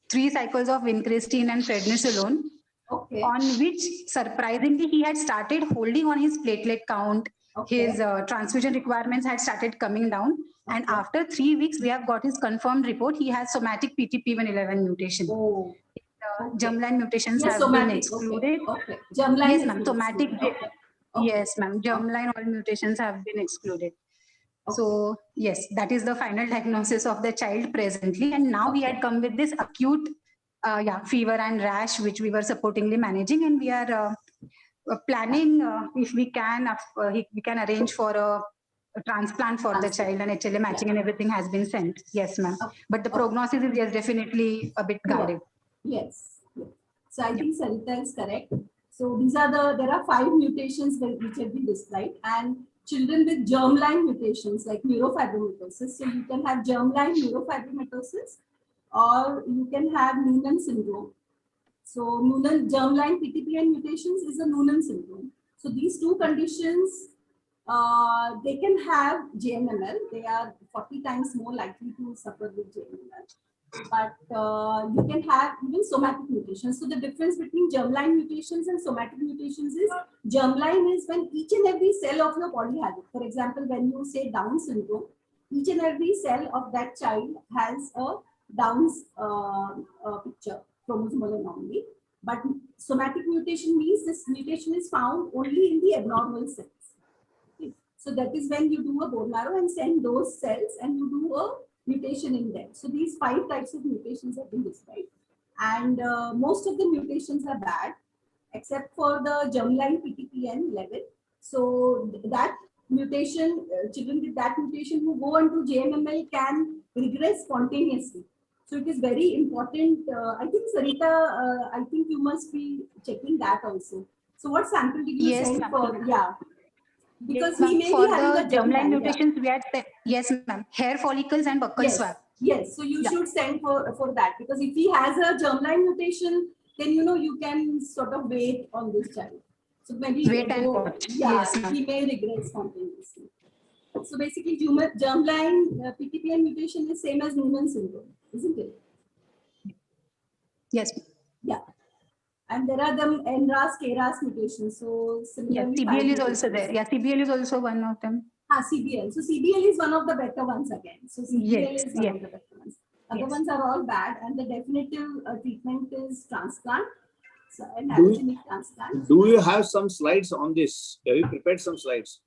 3 cycles of vincristine and prednisolone, on which surprisingly he had started holding on his platelet count. His transfusion requirements had started coming down, and after 3 weeks we have got his confirmed report. He has somatic PTP111 mutation. Germline mutations
Yes,
have
somatic,
been excluded.
Okay. Germline
Yes,
has
ma'am.
been
Somatic.
excluded.
Yes, ma'am. Germline all mutations have been excluded. So yes, that is the final diagnosis of the child presently. And now we had come with this acute fever and rash, which we were supportingly managing. And we are planning if we can arrange for a transplant for the child, and HLA matching and everything has been sent. Yes, ma'am. But the prognosis is yes, definitely a bit guarded.
Yes. So I think Sarita is correct. So there are 5 mutations which have been described, and children with germline mutations like neurofibromatosis. So you can have germline neurofibromatosis, or you can have Noonan syndrome. So germline PTPN mutations is a Noonan syndrome. So these 2 conditions, they can have JMML. They are 40 times more likely to suffer with JMML. But you can have even somatic mutations. So the difference between germline mutations and somatic mutations is germline is when each and every cell of your body has it. For example, when you say Down syndrome, each and every cell of that child has a Down's picture, chromosomal anomaly. But somatic mutation means this mutation is found only in the abnormal cells. Okay. So that is when you do a bone marrow and send those cells and you do a mutation in them. So these 5 types of mutations have been described, and most of the mutations are bad except for the germline PTPN level. So that mutation, children with that mutation who go into JMML can regress spontaneously. So it is very important. I think Sarita, I think you must be checking that also. So what sample did you send for? Yeah. Because
yes,
he may
for
be having
the
a
germline mutations, we had yes, ma'am, hair follicles and buccal swab.
Yes, so you should send for that, because if he has a germline mutation, then you can sort of wait on this child. So maybe
wait and watch.
Yeah,
Yes,
he may regress spontaneously. So basically, germline PTPN mutation is same as Noonan syndrome, isn't it?
Yes.
Yeah. And there are the NRAS, KRAS mutations. So similarly,
CBL is also there. Yeah, CBL is also one of them.
CBL. So CBL is one of the better ones again. So CBL is one of the better ones. Other
Yes.
ones are all bad, and the definitive treatment is transplant, so an
Do you-
allogenic transplant.
Do you have some slides on this? Have you prepared some slides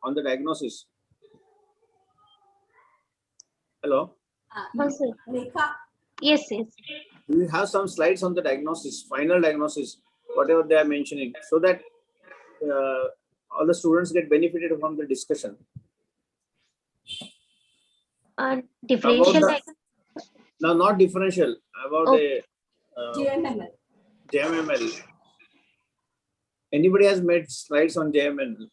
on the diagnosis? Hello?
Yes, sir.
Rekha,
Yes, yes.
Do you have some slides on the diagnosis, final diagnosis, whatever they are mentioning, so that all the students get benefited from the discussion?
Differential
the-
diagnosis.
No, not differential, about
Okay.
JMML.
JMML. Anybody has made slides on JMML?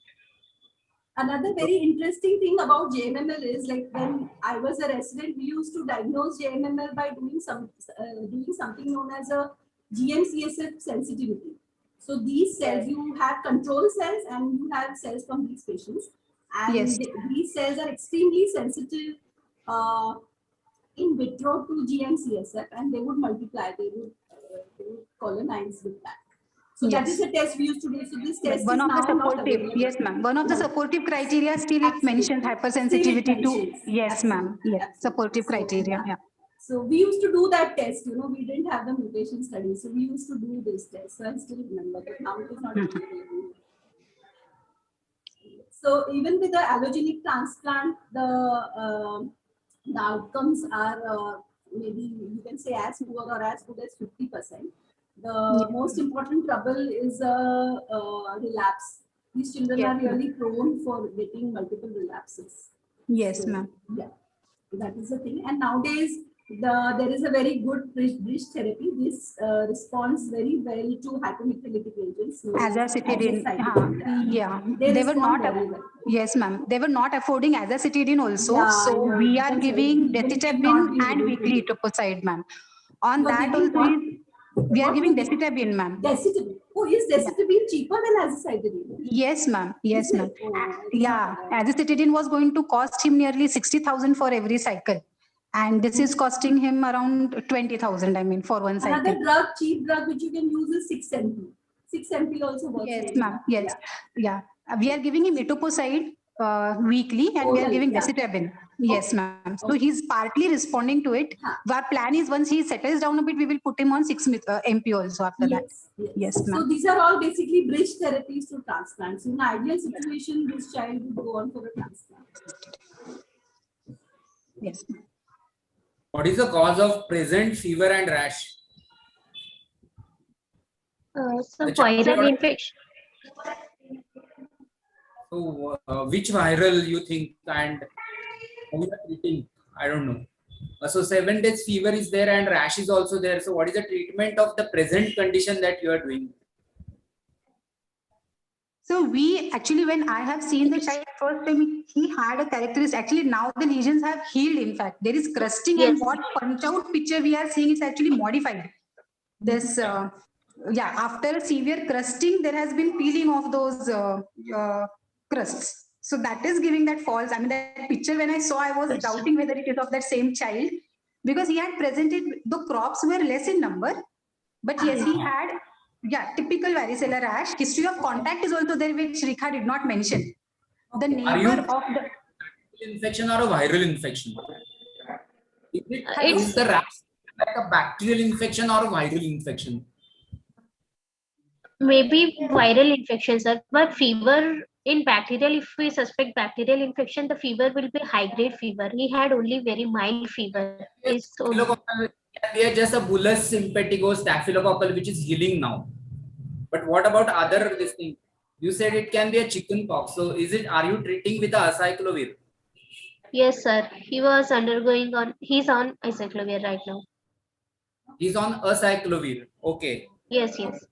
Another very interesting thing about JMML is, like, when I was a resident, we used to diagnose JMML by doing something known as a GM-CSF sensitivity. So these cells, you have control cells and you have cells from these patients, and
Yes.
these cells are extremely sensitive in vitro to GM-CSF, and they would multiply. They would colonize with that. So that is
Yes.
a test we used to do. So this test
One
is
of the
now not
supportive,
available.
yes, ma'am. One of the
No.
supportive criteria still it mentions hypersensitivity to,
mentions.
yes, ma'am. Yes,
Absolutely.
supportive
So,
criteria, yeah.
So we used to do that test, we didn't have the mutation study. So we used to do this test. So I still remember, but now it is not available. So even with the allogenic transplant, the outcomes are maybe you can say as poor or as good as 50%. The most important trouble is relapse. These children
Yes,
are
ma'am.
really prone for getting multiple relapses.
Yes,
So,
ma'am.
Yeah, that is the thing. And nowadays, there is a very good bridge therapy. This responds very well to hypomethylatic agents. So
Azacitidine,
azacitidine,
yeah.
They
They were
respond
not,
very well.
yes, ma'am. They were not affording azacitidine also.
Yeah,
So
yeah,
we
you
are
can say
giving
we will not
decitabine
be
and
able to
weekly
do.
etoposide, ma'am. On
You are
that
giving
also,
what?
we are
What
giving
you give?
decitabine, ma'am.
Decitabine. Oh, is decitabine cheaper than azacitidine?
Yes, ma'am. Yes,
Is
ma'am.
it? Oh, I did not
Yeah,
know that.
azacitidine was going to cost him nearly 60,000 for every cycle. And this is costing him around 20,000, I mean, for one
Another
cycle.
drug, cheap drug, which you can use is 6 MP. 6 MP also works.
Yes,
really
ma'am.
well.
Yes. Yeah. We are giving him etoposide weekly and we are
Oral,
giving
yeah.
decitabine. Yes, ma'am. So
Okay.
he's partly responding to it.
Huh.
Our plan is once he settles down a bit, we will put him on 6 MP also after that.
Yes, yes.
Yes,
So
ma'am.
these are all basically bridge therapies to transplant. So in an ideal situation, this child would go on for a transplant.
Yes.
What is the cause of present fever and rash?
Some
The child
viral
got-
infection.
So, which viral you think and how you are treating? I don't know. So 7 days fever is there and rash is also there. So what is the treatment of the present condition that you are doing?
So we actually, when I have seen the child first time, he had a characteristic. Actually, now the lesions have healed. In fact, there is crusting, and
Yes.
what punch out picture we are seeing is actually modified. This, yeah, after severe crusting, there has been peeling of those crusts. So that is giving that false. I mean, that picture when I saw, I was doubting whether it is of that same child because he had presented. The crops were less in number, but yes, he had. Yeah, typical varicella rash. History of contact is also there, which Rekha did not mention. The
Are you
neighbor of the
infection or a viral infection?
It's-
Is the rash like a bacterial infection or a viral infection?
Maybe viral infection, sir. But fever in bacterial, if we suspect bacterial infection, the fever will be high grade fever. He had only very mild fever. It's only-
Staphylococcal can be just a bullous simpatigo staphylococcal which is healing now. But what about other this thing? You said it can be a chicken pox. So are you treating with a acyclovir?
Yes, sir. He was undergoing he's on acyclovir right now.
He's on acyclovir. Okay.
Yes, yes.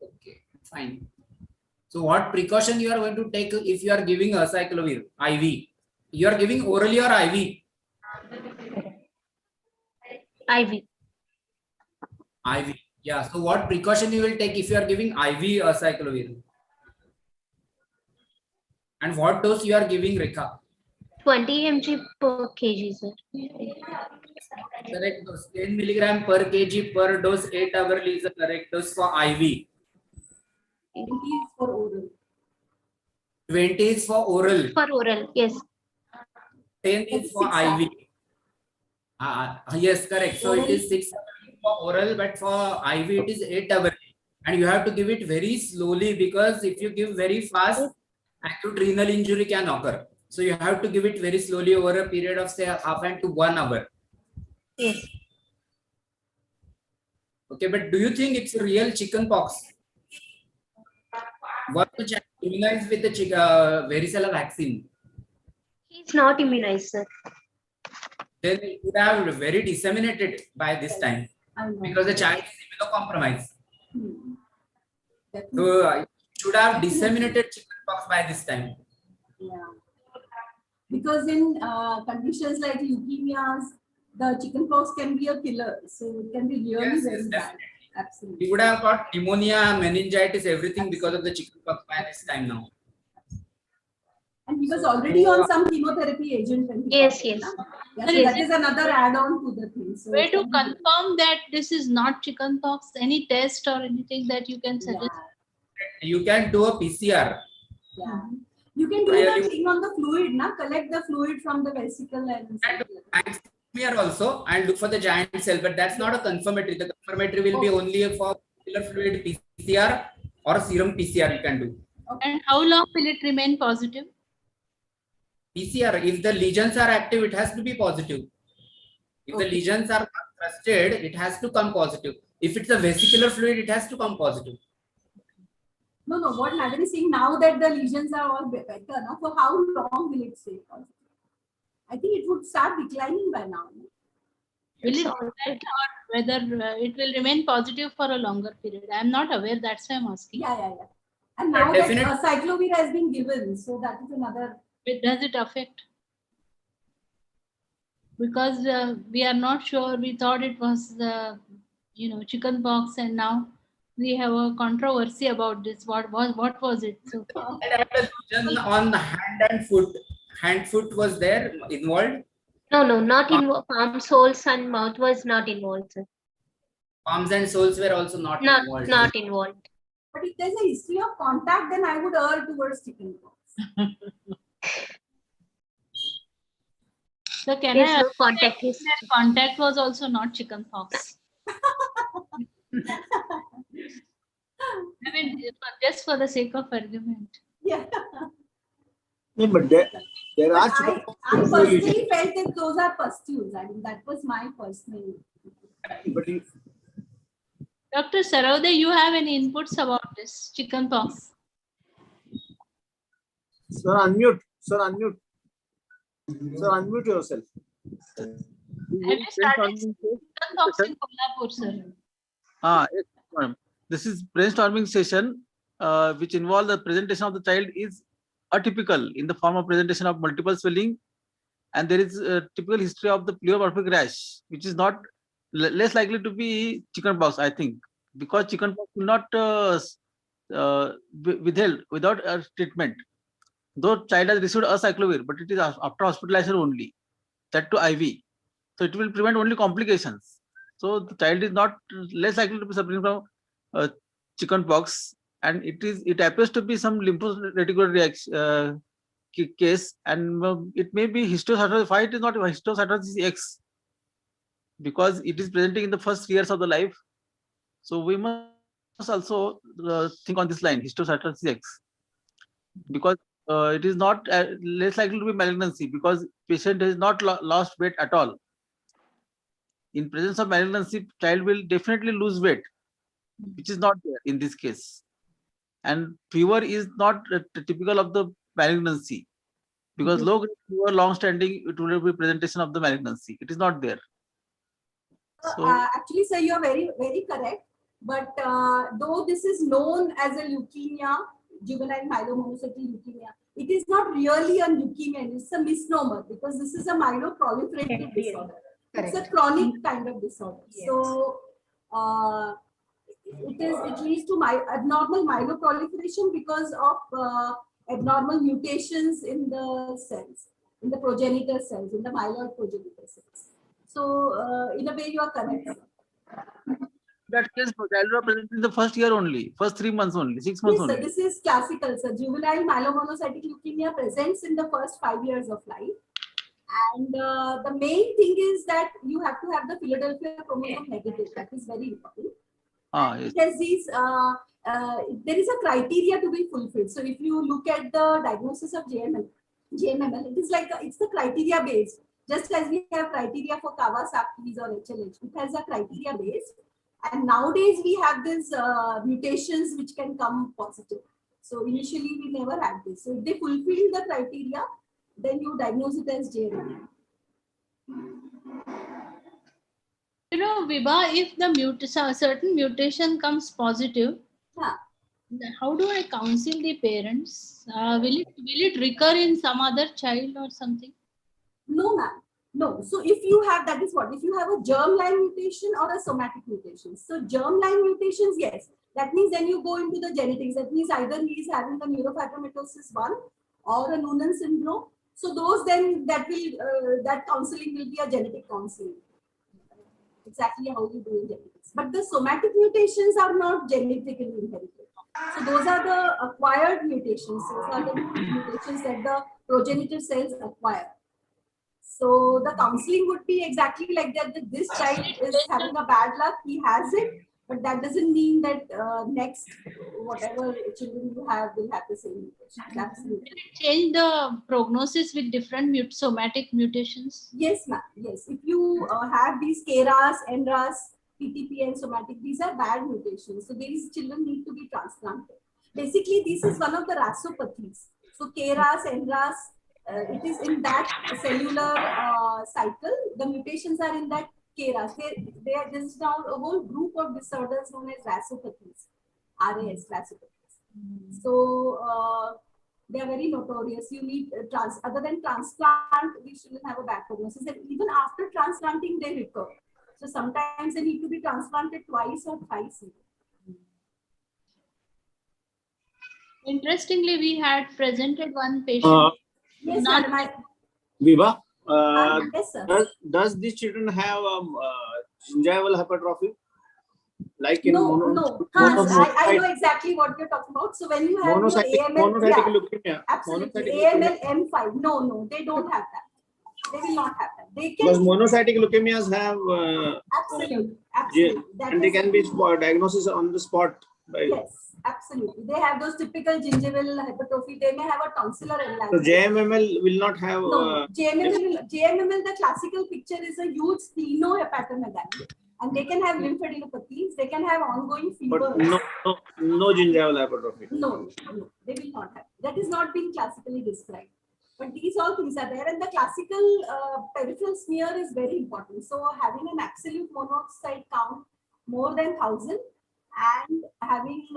Okay, fine. So what precaution you are going to take if you are giving acyclovir IV? You are giving orally or IV?
IV.
IV. Yeah. So what precaution you will take if you are giving IV acyclovir? And what dose you are giving, Rekha?
20 mg per kg, sir.
Correct dose. 10 milligram per kg per dose 8 hourly is the correct dose for IV.
20 is for oral.
20 is for oral.
For oral, yes.
10
That
is
is
for
6
IV.
hours.
Yes, correct. So it
Oral.
is 6 hours for oral, but for IV it is 8 hours. And you have to give it very slowly, because if you give very fast, acute renal injury can occur. So you have to give it very slowly over a period of say half an to 1 hour.
Yes.
Okay, but do you think it's real chicken pox? Was the child immunized with the varicella vaccine?
He's not immunized, sir.
Then it would have very disseminated by this time,
I know.
because the child is immunocompromised.
Hmm. Definitely.
So it should have disseminated chickenpox by this time.
Yeah. Because in conditions like leukemias, the chickenpox can be a killer. So it can be really
Yes,
very
yes,
bad.
definitely.
Absolutely.
We would have got pneumonia, meningitis, everything because of the chickenpox by this time now.
And he was
So,
already on some chemotherapy agent when he
Yes,
got it,
yes.
na? Yeah, so
Yes.
that is another add-on to the thing. So
Way
it
to
can be-
confirm that this is not chickenpox? Any test or anything that you can suggest?
You can do a PCR.
Yeah. You can do
Really?
the thing on the fluid, na? Collect the fluid from the vesicle and
And smear also and look for the giant cell, but that's not a confirmatory. The confirmatory will be only for cellular fluid PCR or serum PCR you can do.
And how long will it remain positive?
PCR, if the lesions are active, it has to be positive. If the lesions are crusted, it has to come positive. If it's a vesicular fluid, it has to come positive.
No, what Madam is saying, now that the lesions are all better, now for how long will it stay positive? I think it would start declining by now. No?
Will it decline, or whether it will remain positive for a longer period? I am not aware. That's why I'm asking.
Yeah. And now that
Definitely.
cyclovir has been given, so that is another.
Does it affect? Because we are not sure. We thought it was chicken pox, and now we have a controversy about this. What was it? So
Lesion on hand and foot. Hand, foot was there involved.
No, not involved. Palm, soles, and mouth was not involved, sir.
Palms and soles were also not involved.
Not involved.
But if there's a history of contact, then I would err towards chickenpox.
So can
There's
I
no contact
assume that contact was also not chicken pox? I mean, just for the sake of argument.
Yeah.
No, but there are
I personally felt that those are pustules. I mean, that was my personal.
But if,
Dr. Saravde, you have any inputs about this chicken pox?
sir, unmute. Sir, unmute. Sir, unmute yourself.
Have you started chicken pox in Kolhapur, sir?
Yes, madam. This is brainstorming session, which involves the presentation of the child is atypical in the form of presentation of multiple swelling, and there is a typical history of the pleomorphic rash, which is not less likely to be chickenpox, I think, because chickenpox will not withheld without a treatment. Though child has received acyclovir, but it is after hospitalization only, that to IV. So it will prevent only complications. So the child is not less likely to be suffering from chickenpox, and it appears to be some lymphoreticular reaction case, and it may be histiocytosis. Why it is not histiocytosis X? Because it is presenting in the first years of the life. So we must also think on this line, histiocytosis X, because it is not less likely to be malignancy, because patient has not lost weight at all. In presence of malignancy, child will definitely lose weight, which is not there in this case. And fever is not typical of the malignancy, because low grade fever, long standing, it will be presentation of the malignancy. It is not there. So,
Actually, sir, you are very, very correct. But though this is known as a leukemia, juvenile myelomonocytic leukemia, it is not really a leukemia. It's a misnomer, because this is a myeloproliferative disorder. It's a chronic kind of disorder. Yes. So it leads to abnormal myeloproliferation because of abnormal mutations in the cells, in the progenitor cells, in the myeloid progenitor cells. So in a way, you are correct, sir.
That case, child are present in the first year only, first 3 months only, 6 months
Yes,
only.
sir, this is classical, sir. Juvenile myelomonocytic leukemia presents in the first 5 years of life. And the main thing is that you have to have the Philadelphia chromosome negative. That is very important.
Yes.
It has these, there is a criteria to be fulfilled. So if you look at the diagnosis of JMML, it is like, it's the criteria based. Just as we have criteria for Kawasaki's or HLH, it has a criteria based. And nowadays we have these mutations which can come positive. So initially we never had this. So if they fulfill the criteria, then you diagnose it as JMML.
You know, Vibha, if the certain mutation comes positive, how do I counsel the parents? Will it recur in some other child or something?
No, ma'am. No. So if you have, that is what, if you have a germline mutation or a somatic mutation. So germline mutations, yes. That means then you go into the genetics. That means either he is having a neurofibromatosis 1 or a Noonan syndrome. So those then that counseling will be a genetic counseling. Exactly how you do in genetics. But the somatic mutations are not genetically inherited. So those are the acquired mutations. Those are the mutations that the progenitor cells acquire. So the counseling would be exactly like that. That this child is having a bad luck. He has it, but that doesn't mean that next whatever children you have will have the same mutation. Absolutely.
Change the prognosis with different somatic mutations?
Yes, ma'am. Yes. If you have these KRAS, NRAS, PTP and somatic, these are bad mutations. So these children need to be transplanted. Basically, this is one of the rasopathies. So KRAS, NRAS, it is in that cellular cycle. The mutations are in that KRAS. They are just now a whole group of disorders known as rasopathies. RAS, rasopathies. So they are very notorious. You need other than transplant, we shouldn't have a bad prognosis. And even after transplanting, they recur. So sometimes they need to be transplanted twice or thrice.
Interestingly, we had presented one patient.
Yes,
Vibha,
yes, sir.
does these children have gingival hypertrophy? Like in
I know exactly what you're talking about. So when you have
monocytic leukemia,
absolutely, AML M5. No, they don't have that. They will not have that. They can.
Because monocytic leukemias have
absolutely.
And they can be diagnosis on the spot.
Yes, absolutely. They have those typical gingival hypertrophy. They may have a tonsillar enlargement.
So JMML will not have.
No, JMML, the classical picture is a huge splenohepatomegaly. And they can have lymphadenopathies. They can have ongoing fevers.
But no gingival hypertrophy.
No, they will not have. That is not being classically described. But these all things are there, and the classical peripheral smear is very important. So having an absolute monocyte count more than 1,000 and having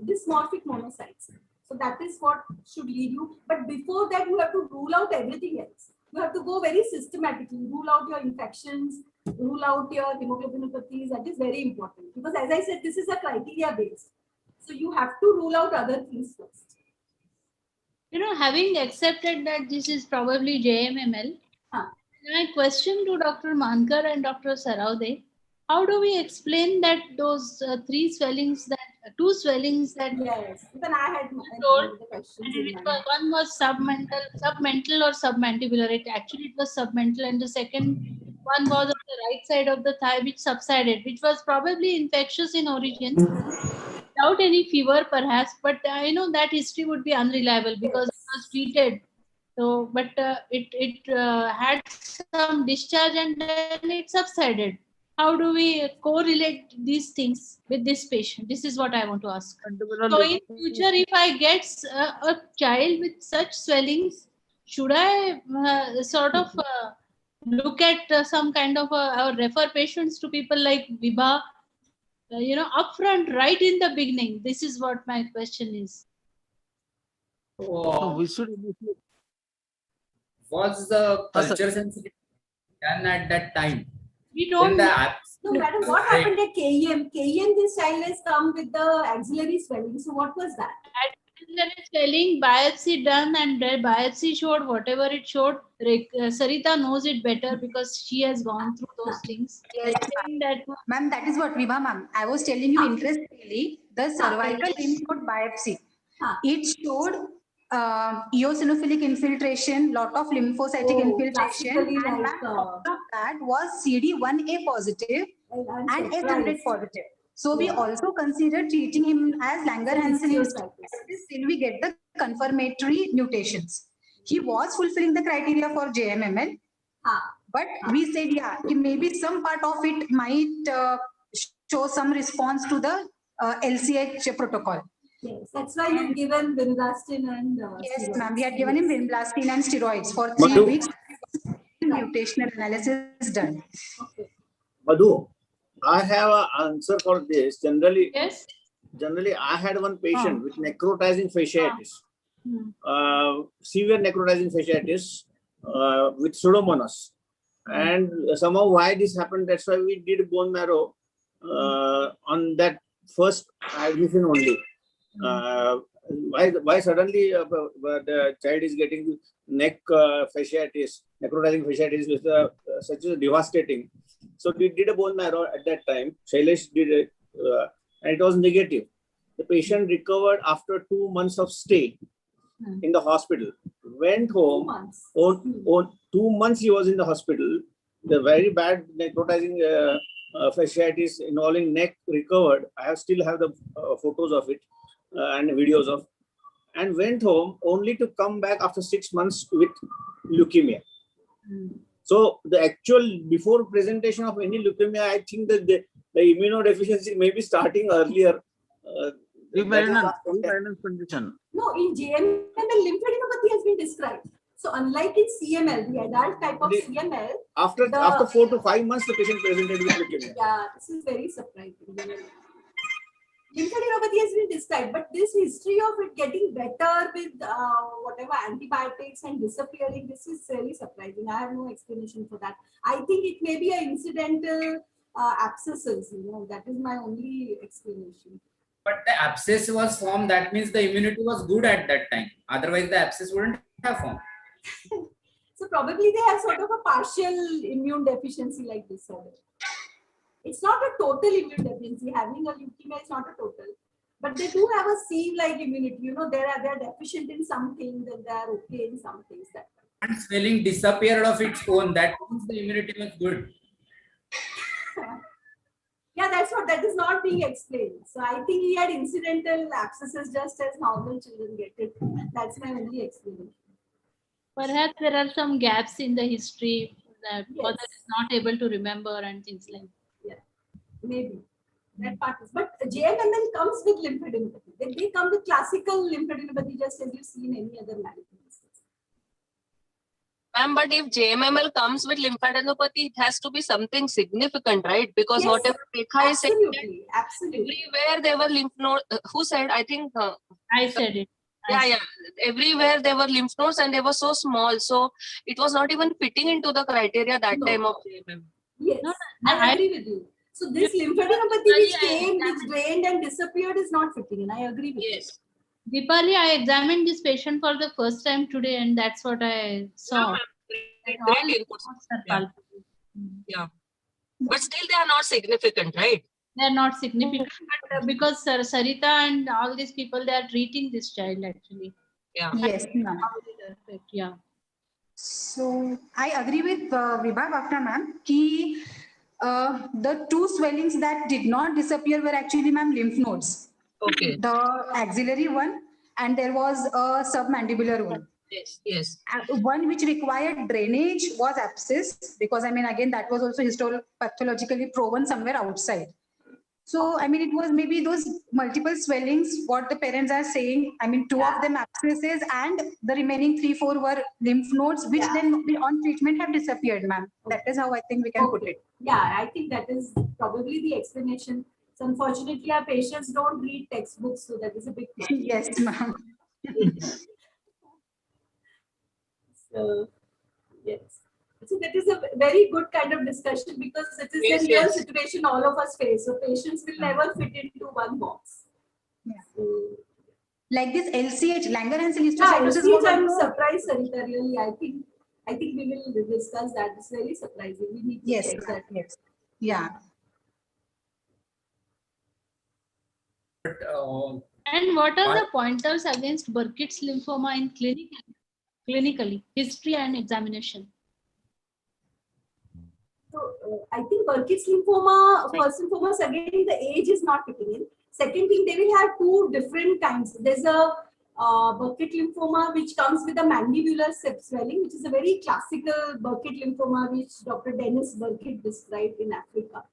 dysmorphic monocytes. So that is what should lead you. But before that, you have to rule out everything else. You have to go very systematically, rule out your infections, rule out your hemoglobinopathies. That is very important because, as I said, this is a criteria based. So you have to rule out other things first.
You know, having accepted that this is probably JMML, my question to Dr. Mankar and Dr. Saraude, how do we explain that those two swellings that
yes, even I had
told, one was submental or submandibular. It was submental, and the second one was on the right side of the thigh, which subsided, which was probably infectious in origin, without any fever, perhaps. But I know that history would be unreliable because it was treated. So, but it had some discharge and then it subsided. How do we correlate these things with this patient? This is what I want to ask. So in future, if I get a child with such swellings, should I sort of look at some kind of or refer patients to people like Vibha, upfront, right in the beginning? This is what my question is.
So we should.
Was the culture sensitivity done at that time?
We don't
know. No, madam, what happened at KEM? KEM, this child has come with the axillary swelling. So what was that?
Axillary swelling, biopsy done, and the biopsy showed whatever it showed. Sarita knows it better because she has gone through those things.
Yes, ma'am, that is what Vibha ma'am. I was telling you interestingly, the cervical lymph node biopsy. It showed eosinophilic infiltration, lot of lymphocytic
Oh,
infiltration,
classically
and
like,
ma'am, all of that was CD1A positive
I'm
and S100
surprised.
positive. So we
Yeah.
also considered treating him as Langerhans
Histiocytosis.
till we get the confirmatory mutations. He was fulfilling the criteria for JMML, but we said, yeah, maybe some part of it might show some response to the LCH protocol.
Yes, that's why you've given vinblastine and
Yes,
steroids.
ma'am. We had given him vinblastine and steroids for 3
Madhu.
weeks. Mutational analysis done.
Okay.
Madhu, I have an answer for this. Generally,
Yes.
I had one patient with necrotizing fasciitis, severe necrotizing fasciitis with pseudomonas. And somehow why this happened, that's why we did bone marrow on that first admission only. Why suddenly the child is getting neck fasciitis, necrotizing fasciitis with such a devastating. So we did a bone marrow at that time. Shailesh did it, and it was negative. The patient recovered after 2 months of stay in the hospital. Went home.
2 months.
On 2 months he was in the hospital. The very bad necrotizing fasciitis involving neck recovered. I still have the photos of it and videos of. And went home only to come back after 6 months with leukemia. So the actual before presentation of any leukemia, I think that the immunodeficiency may be starting earlier.
Condition.
No, in JMML, lymphadenopathy has been described. So unlike in CML, the adult type of CML,
after 4 to 5 months, the patient presented with leukemia.
Yeah, this is very surprising. Lymphadenopathy has been described, but this history of it getting better with whatever antibiotics and disappearing, this is very surprising. I have no explanation for that. I think it may be an incidental abscesses. That is my only explanation.
But the abscess was formed, that means the immunity was good at that time. Otherwise, the abscess wouldn't have formed.
So probably they have sort of a partial immune deficiency like disorder. It's not a total immune deficiency. Having a leukemia is not a total, but they do have a sieve-like immunity. They're deficient in some things and they're okay in some things.
And swelling disappeared of its own. That means the immunity was good.
Yeah, that is not being explained. So I think he had incidental abscesses just as normal children get it. That's my only explanation.
Perhaps there are some gaps in the history that mother is not able to remember and things like that.
Yeah, maybe. That part is. But JMML comes with lymphadenopathy. They come with classical lymphadenopathy just as you see in any other malignancy.
Ma'am, but if JMML comes with lymphadenopathy, it has to be something significant, right? Because
Yes,
whatever Rekha is saying,
absolutely.
everywhere there were lymph nodes. Who said? I think.
I said it.
Yeah. Everywhere there were lymph nodes and they were so small. So it was not even fitting into the criteria that time of JMML.
Yes, I agree with you. So this lymphadenopathy which came, which drained and disappeared is not fitting, and I agree with you.
Deepali, I examined this patient for the first time today, and that's what I saw.
Great inputs. Yeah. But still they are not significant, right?
They are not significant, but because Sarita and all these people, they are treating this child actually.
Yeah.
Yes, ma'am.
Yeah.
So I agree with Vibha Bafna ma'am. The two swellings that did not disappear were actually ma'am lymph nodes.
Okay.
The axillary one, and there was a submandibular one.
Yes.
One which required drainage was abscess, because again that was also histopathologically proven somewhere outside. So it was maybe those multiple swellings, what the parents are saying. Two of them abscesses and the remaining 3-4 were lymph nodes, which then on treatment have disappeared, ma'am. That is how I think we can put it.
Yeah, I think that is probably the explanation. So unfortunately, our patients don't read textbooks, so that is a big problem.
Yes, ma'am.
So, yes. So that is a very good kind of discussion because it is the real situation all of us face. So patients will never fit into one box.
Yeah.
So,
like this LCH, Langerhans
LCH, I'm surprised, Sarita, really. I think we will discuss that. It's very surprising. We need to check that.
Yes. Yeah.
But
And what are the pointers against Burkitt's lymphoma in clinically, history and examination?
So I think Burkitt's lymphoma, first and foremost, again, the age is not fitting in. Second thing, they will have two different kinds. There's a Burkitt lymphoma which comes with a mandibular swelling, which is a very classical Burkitt lymphoma which Dr. Dennis Burkitt described in Africa.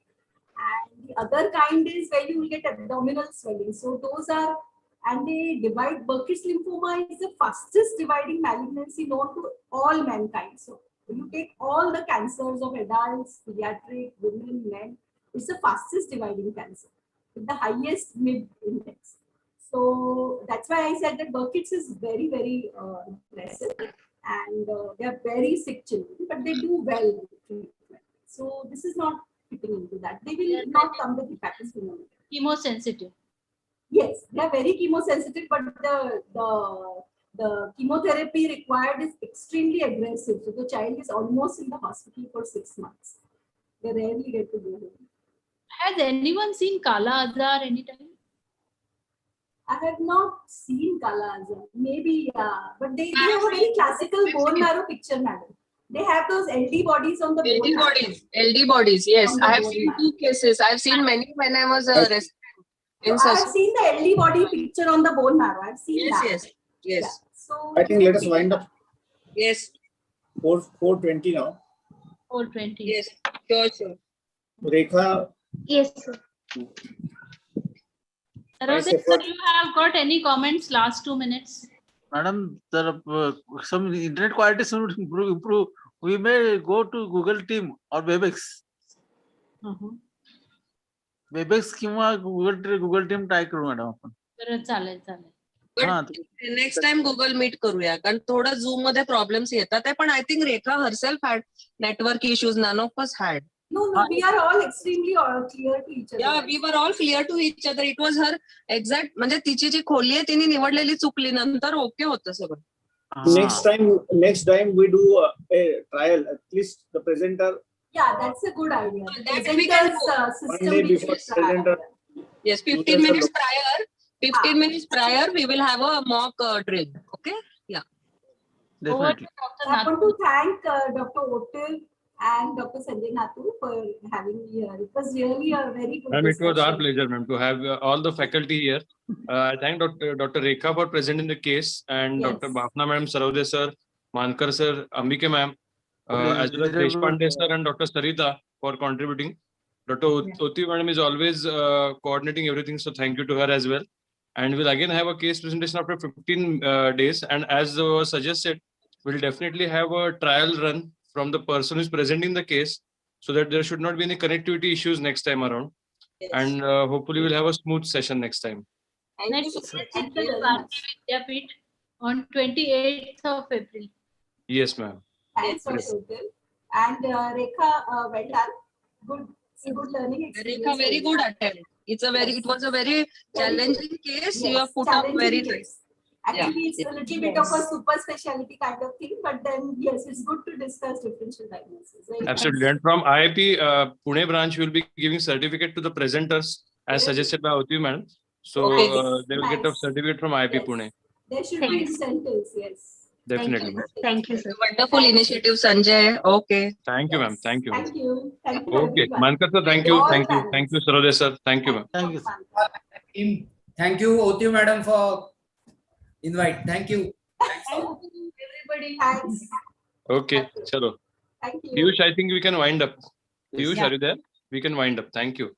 And the other kind is where you will get abdominal swelling. So those are, and they divide, Burkitt's lymphoma is the fastest dividing malignancy known to all mankind. So you take all the cancers of adults, pediatric, women, men, it's the fastest dividing cancer with the highest MIB index. So that's why I said that Burkitt's is very, very impressive, and they are very sick children, but they do well with treatment. So this is not fitting into that. They will not come with hepatosplenomegaly.
Chemosensitive.
Yes, they are very chemosensitive, but the chemotherapy required is extremely aggressive. So the child is almost in the hospital for 6 months. They rarely get to go home.
Has anyone seen Kala Azar anytime?
I have not seen Kala Azar. Maybe, yeah. But they have a very classical bone marrow picture, madam. They have those LD bodies on the bone marrow.
LD bodies, yes.
On the
I have
bone
seen
marrow.
2 cases. I've seen many when I was a resident.
So I have seen the LD body picture on the bone marrow. I've seen that.
Yes.
Yeah. So
I think let us wind up.
Yes.
4:20 now.
420.
Yes. Sure.
Rekha,
Yes, sir.
Saroja, you have got any comments last 2 minutes?
Madam, some internet quality should improve. We may go to Google Team or Webex. Webex किंवा Google Team try करू madam आपण.
बरं, चालेल.
But next time Google Meet करूया, कारण थोडं Zoom मध्ये problems येतात. पण I think Rekha herself had network issues. None of us had.
No, we are all extremely clear to each other.
Yeah, we were all clear to each other. It was her exact, म्हणजे तिची जी खोली आहे तिने निवडलेली चुकली, नंतर okay होतं सगळं.
next time we do a trial. At least the presenter.
Yeah, that's a good idea.
That we can do.
System
1 day
we
before
should try.
presenter.
Yes, 15 minutes prior. 15 minutes prior, we will have a mock drill. Okay? Yeah.
Definitely.
I want to thank Dr. Otil and Dr. Sanjay Nathu for having me here. It was really a very good
Ma'am, it was our
discussion.
pleasure, ma'am, to have all the faculty here. I thank Dr. Rekha for presenting the case, and
Yes.
Dr. Bhafna ma'am, Saroja sir, Mankar sir, Ambike ma'am, as well as
Very
Deshpande
good.
sir and Dr. Sarita for contributing. Dr. Oti madam is always coordinating everything, so thank you to her as well. And we'll again have a case presentation after 15 days. And as was suggested, we'll definitely have a trial run from the person who's presenting the case, so that there should not be any connectivity issues next time around.
Yes.
And hopefully we'll have a smooth session next time.
Next is
Thank
the
you very
Bharati
much.
Vidyapeeth on 28th of April.
Yes, ma'am.
Thanks, Dr.
Yes.
Otil. And Rekha, well done. Good learning experience.
Rekha, very good attempt. It was a very challenging case. You have put up
challenging
very
case.
nice.
Actually, it's
Yeah.
a little bit of a super specialty kind of thing, but then yes, it's good to discuss differential diagnosis. Very
Absolutely.
nice.
And from IIP Pune branch, we will be giving certificate to the presenters as suggested by Oti madam. So
Okay.
they will get a
Nice.
certificate from IIP
Yes.
Pune.
There should be
Thanks.
incentives, yes.
Definitely.
Thank you, sir.
Wonderful initiative, Sanjay. Okay.
Thank you, ma'am.
Yes.
Thank you.
Thank you. Thank you,
Okay.
everyone.
Mankar sir, thank you.
All
Thank you.
panels.
Thank you, Saroja sir. Thank you, ma'am.
Thank you, sir.
Thank you, Oti madam, for invite. Thank you.
Everybody.
Thanks.
Okay. Chalo.
Thank you.
Piyush, I think we can wind up. Piyush,
Yeah.
are you there? We can wind up. Thank you.